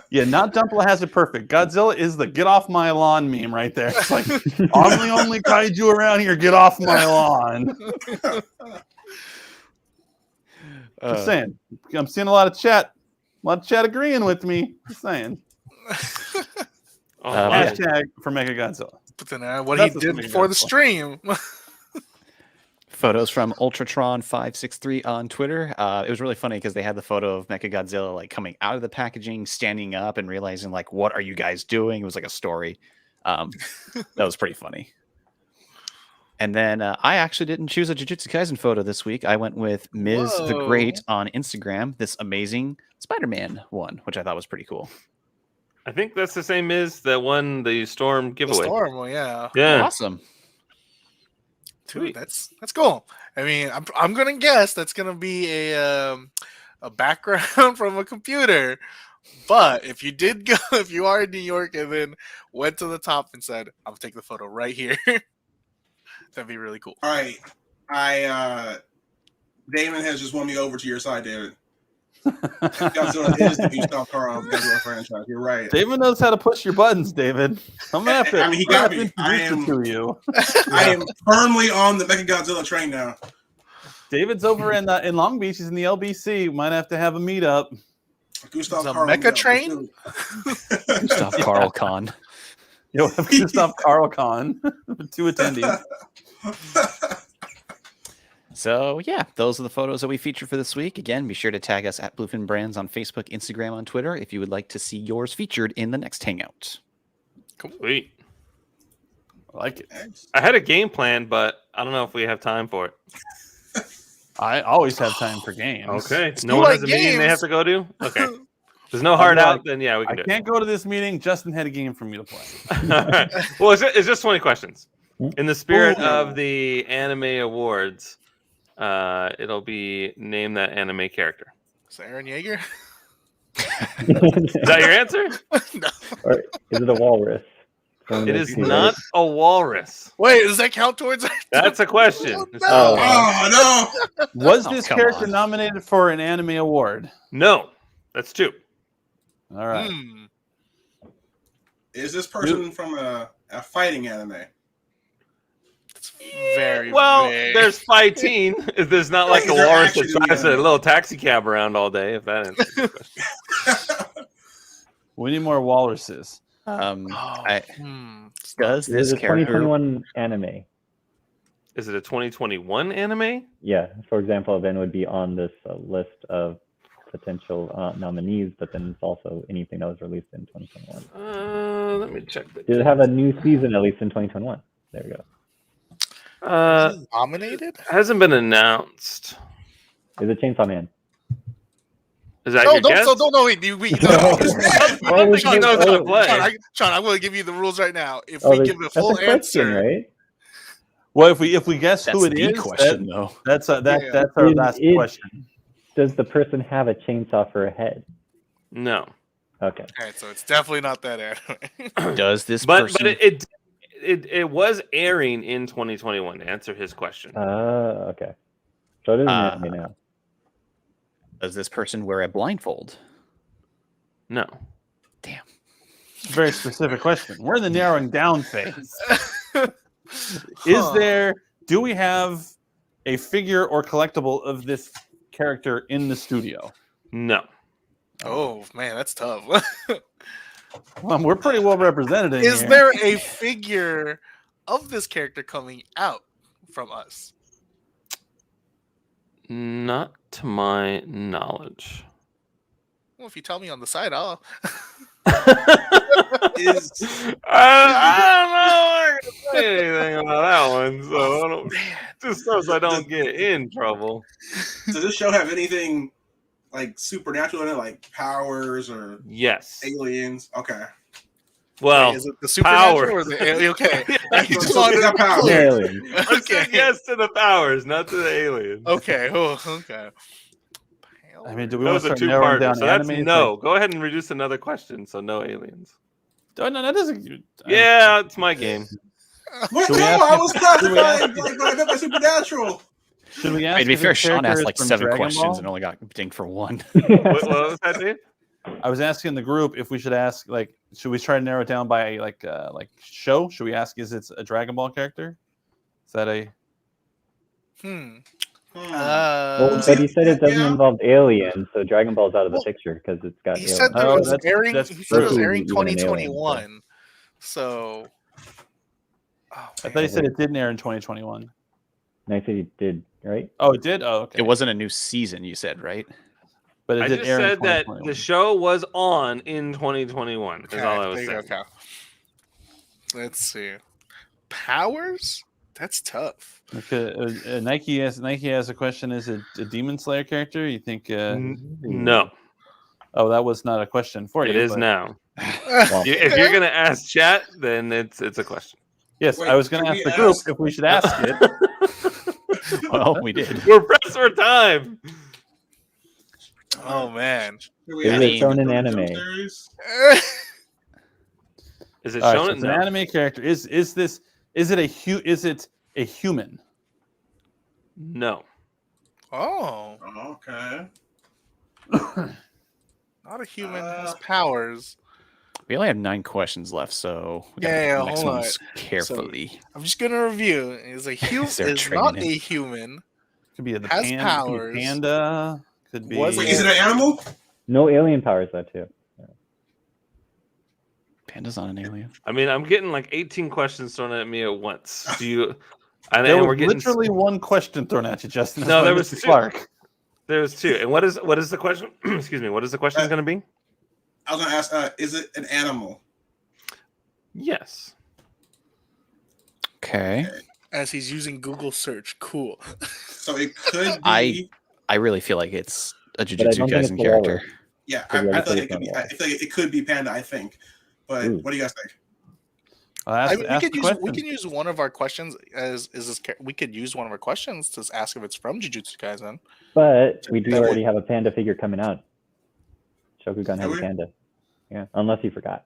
Yeah, not Dumpla has it perfect. Godzilla is the get off my lawn meme right there. It's like, I'm the only kaiju around here, get off my lawn. Just saying. I'm seeing a lot of chat agreeing with me. Just saying. Hashtag for Mechagodzilla. But then what he did before the stream. Photos from Ultratron563 on Twitter. It was really funny because they had the photo of Mechagodzilla, like, coming out of the packaging, standing up, and realizing, like, what are you guys doing? It was like a story. That was pretty funny. And then I actually didn't choose a Jujutsu Kaisen photo this week. I went with Ms. the Great on Instagram, this amazing Spider-Man one, which I thought was pretty cool. I think that's the same Ms. that won the Storm giveaway. The Storm, well, yeah. Yeah. Awesome. Dude, that's cool. I mean, I'm gonna guess that's gonna be a background from a computer. But if you are in New York and then went to the top and said, "I'll take the photo right here," that'd be really cool. All right, Damon has just won me over to your side, David. Godzilla is the Gustav Karl Godzilla franchise. You're right. David knows how to push your buttons, David. I'm gonna have to. I mean, he got me. I am firmly on the Mechagodzilla train now. David's over in Long Beach. He's in the LBC. Might have to have a meetup. Gustav The Karl Mecha train. Gustav Karl Khan. You'll have Gustav Karl Khan, 2 attendees. So, yeah, those are the photos that we featured for this week. Again, be sure to tag us at Bluefin Brands on Facebook, Instagram, on Twitter if you would like to see yours featured in the next Hangout. Sweet. I like it. I had a game plan, but I don't know if we have time for it. I always have time for games. Okay. No one has a meeting they have to go to? Okay. There's no hard out, then yeah, we can do it. I can't go to this meeting. Justin had a game for me to play. All right. Well, it's just 20 questions. In the spirit of the anime awards, it'll be name that anime character. Is that Eren Yeager? Is that your answer? No. Or is it a walrus? It is not a walrus. Wait, does that count towards that? That's a question. Oh no! Was this come character on. nominated for an anime award? No, that's 2. All right. Is this person from a fighting anime? It's very Well, vague. there's fighting. There's not like a Is there walrus that actually drives a anime? little taxi cab around all day. If that answers your question. We need more walruses. Does this Is it a character? 2021 anime? Is it a 2021 anime? Yeah. For example, then would be on this list of potential nominees, but then it's also anything that was released in 2021. Let me check. Did it have a new season at least in 2021? There we go. Is it nominated? Hasn't been announced. Is it Chainsaw Man? Is that No, your guess? no, wait. Sean, I'm going to give you the rules right now. If we give a that's full a question, answer, right? Well, if we guess That's who it the is, question, though. that's our Is last it- question. Does the person have a chainsaw for a head? No. Okay. all right, so it's definitely not that anime. Does this But person? it was airing in 2021 to answer his question. Okay. So it is an anime now. Does this person wear a blindfold? No. It's a very specific question. We're in the narrowing down phase. Do we have a figure or collectible of this character in the studio? No. Oh man, that's tough. Well, we're pretty well represented in Is here. there a figure of this character coming out from us? Not to my knowledge. Well, if you tell me on the side, I'll. I don't know. I can't say anything about that one, so I don't, just so I don't get in trouble. Does this show have anything like supernatural in it, like powers or Yes. aliens? Okay. Well, Wait, is it the supernatural powers. or the alien? Okay. I So just So wanted it's to got be powers. clear. Alien. I said yes to the powers, not to the aliens. Okay. Oh, okay. I mean, do we That want was to a start narrowing two-parter, down so that's anime? no. Go ahead and reduce another question, so no aliens. Oh, no, that doesn't. Yeah, it's my game. What? Should we No, ask I if- was should we classifying ask- like what I meant by supernatural. Should we I ask? mean, to be if fair, this Sean character asked is like from 7 Dragon questions Ball? and only got dinged for 1. What was that, Dave? I was asking the group if we should ask, like, should we try to narrow it down by like show? Should we ask, is it a Dragon Ball character? Is that a? Well, but he said it doesn't involve aliens, so Dragon Ball's out of the picture because it's got He aliens. said that Oh, it was that's- airing. that's He said it was true. airing Even an alien, 2021. So. Oh, I thought he said it didn't air in 2021. And I said he did, right? Oh, it did. Oh, okay. It wasn't a new season, you said, right? but it I did just air in said that 2021. the show was on in 2021. Is all I was there you saying. go, Cal. Let's see. Powers? That's tough. Okay, Nike has a question. Is it a Demon Slayer character? You think? No, Oh, that was not a question for you. it is but- now. Well, If you're gonna ask chat, then it's a question. Yes, Wait, I was going to can ask we the group ask- if we should ask it. Well, we did. We're pressed for time. Oh, man. Here we Is have it shown in the anime? series. Is it All right, shown? so it? it's an No. anime character. Is it a human? No. Oh, Oh, okay. not a human has Uh, powers. We only have 9 questions left, so we gotta Yeah, pick the next hold on. ones carefully. I'm just gonna review. Is Is there is not training? a human. Could be a Has could be powers. panda. Could be. Was Wait, is it an animal? no alien powers though, too. Panda's not an alien. I mean, I'm getting like 18 questions thrown at me at once. Do you? And There we're was getting literally one question thrown at you, Justin. No, by there was Mr. two. Clark. There's 2. And what is the question? Excuse me. What is the question going to be? I was gonna ask. Is it an animal? Yes. Okay. As he's using Google search. Cool. So it could be. I really feel like it's a I Jujutsu don't think Kaisen it's a character. walrus. Yeah, Could be I other feel like it things could be. on I feel like it could be panda. I think. But Ooh. what do you guys think? I'll ask, we ask could the use question. we can use one of our questions we could use one of our questions to ask if it's from Jujutsu Kaisen. But we do That would- already have a panda figure coming out. Shokugan has Do a we? panda. Yeah, unless you forgot.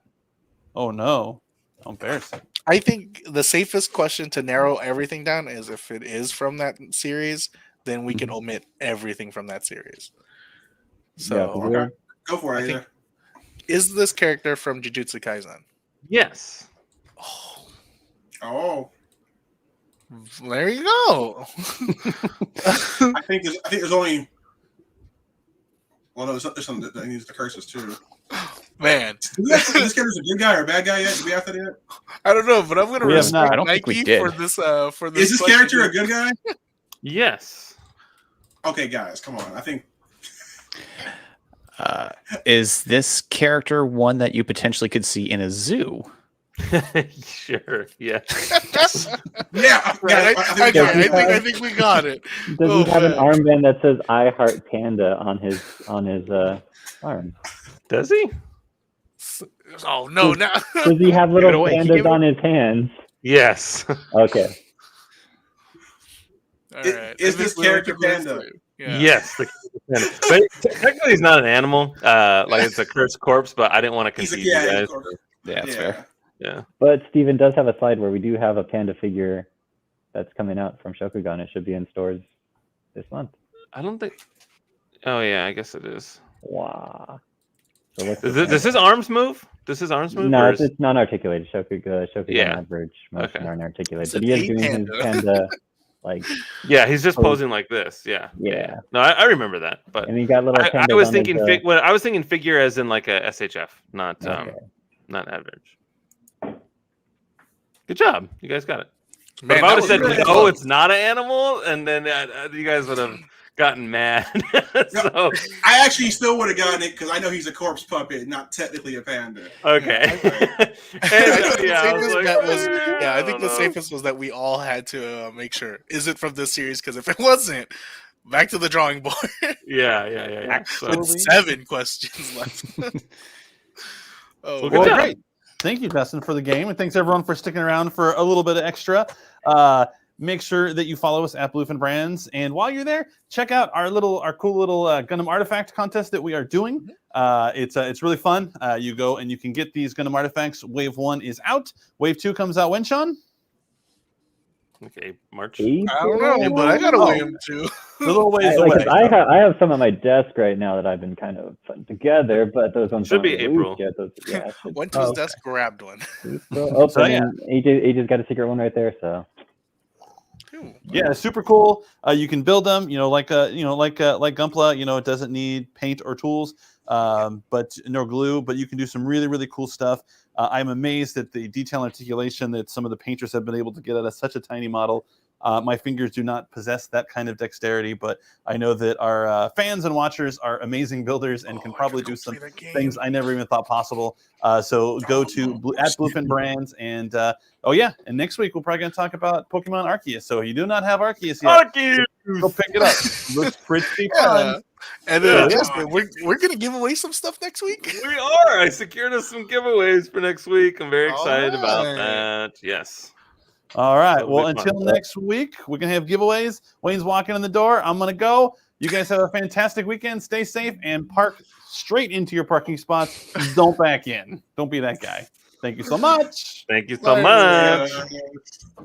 Oh no, how embarrassing. I think the safest question to narrow everything down is if it is from that series, then we can omit everything from that series. So, Yeah, 'cause we're- Go for I it. think- Either. is this character from Jujutsu Kaisen? Yes. Oh, Oh, there you go. I think there's only. Well, no, there's some that needs the curses too. Man, This character's a good guy or a bad guy yet? Did we have that yet? I don't know, but I'm gonna We have respect not. I don't think we Nike did. for this. For this. Is this question. character a good guy? Yes. Okay, guys, come on. I think Is this character one that you potentially could see in a zoo? Sure. Yeah. yeah. Right, I think we got it. I think we got it. Does he have an man. armband that says "I Heart Panda" on his arm? Does he? Oh no! Now Does he have Give little it away. He gave pandas on his hands? Yes. Okay. All right. Is I think this we character went to panda? this, yeah. Yes. But technically, he's not an animal. Like it's a cursed corpse, but I didn't want to He's confuse a, yeah, you of guys. course. Yeah, that's fair. Yeah. But Steven does have a slide where we do have a panda figure that's coming out from Shokugan. It should be in stores this month. I don't think. Oh yeah, I guess it is. Wow. So what's Does his arms move? Does his arms move? No, or it's non-articulated. Shokugan Yeah. average. Most Okay. aren't articulated. It's But an he is A doing his panda. panda, like, Yeah, he's just Oh. posing like this. Yeah. yeah. No, I remember that, but And he got little pandas I was on thinking his, I was thinking figure as in like a SHF, not okay. not average. Good job, you guys got it. But Man, if I that would have was said really no, close. it's not an animal, and then you guys would have gotten mad. So I actually still would have gotten it because I know he's a corpse puppet, not technically a panda. okay. I think the yeah, I was safest like, bet was, I I think the don't know. safest was that we all had to make sure is it from this series, because if it wasn't, back to the drawing board. Yeah. So, With 7 questions left. Oh, Well, Well, good job. great. Thank you, Dustin, for the game, and thanks everyone for sticking around for a little bit of extra. Make sure that you follow us at Bluefin Brands, and while you're there, check out our cool little Gundam artifact contest that we are doing. It's really fun. You go and you can get these Gundam artifacts. Wave 1 is out. Wave 2 comes out when, Sean? okay, March. I don't know, but I gotta weigh him too. A little ways Like, away. 'cause I have some at my desk right now that I've been kind of putting together, but those ones Should aren't be released April. yet. Those, yeah, it should Went to his okay. desk, grabbed one. be April. So, and then AJ's got a secret one right there. So Ooh. Yeah, super cool. You can build them, like Gunpla. It doesn't need paint or tools, but no glue. But you can do some really, really cool stuff. I'm amazed at the detail and articulation that some of the painters have been able to get out of such a tiny model. My fingers do not possess that kind of dexterity, but I know that our fans and watchers are amazing builders and can probably do some things I never even thought possible. So go to at Bluefin Brands, and and next week we're probably going to talk about Pokemon Arceus. So if you do not have Arceus yet, go pick it up. Looks pretty fun. And Yeah. Justin, we're gonna give away some stuff next week. We are. I secured us some giveaways for next week. I'm very excited about Alright. that. Yes. All right. That'll Well, be fun. until next week, we're going to have giveaways. Wayne's walking in the door. I'm going to go. You guys have a fantastic weekend. Stay safe and park straight into your parking spots. Don't back in. Don't be that guy. Thank you so much. Thank you so Bye. much. Yeah.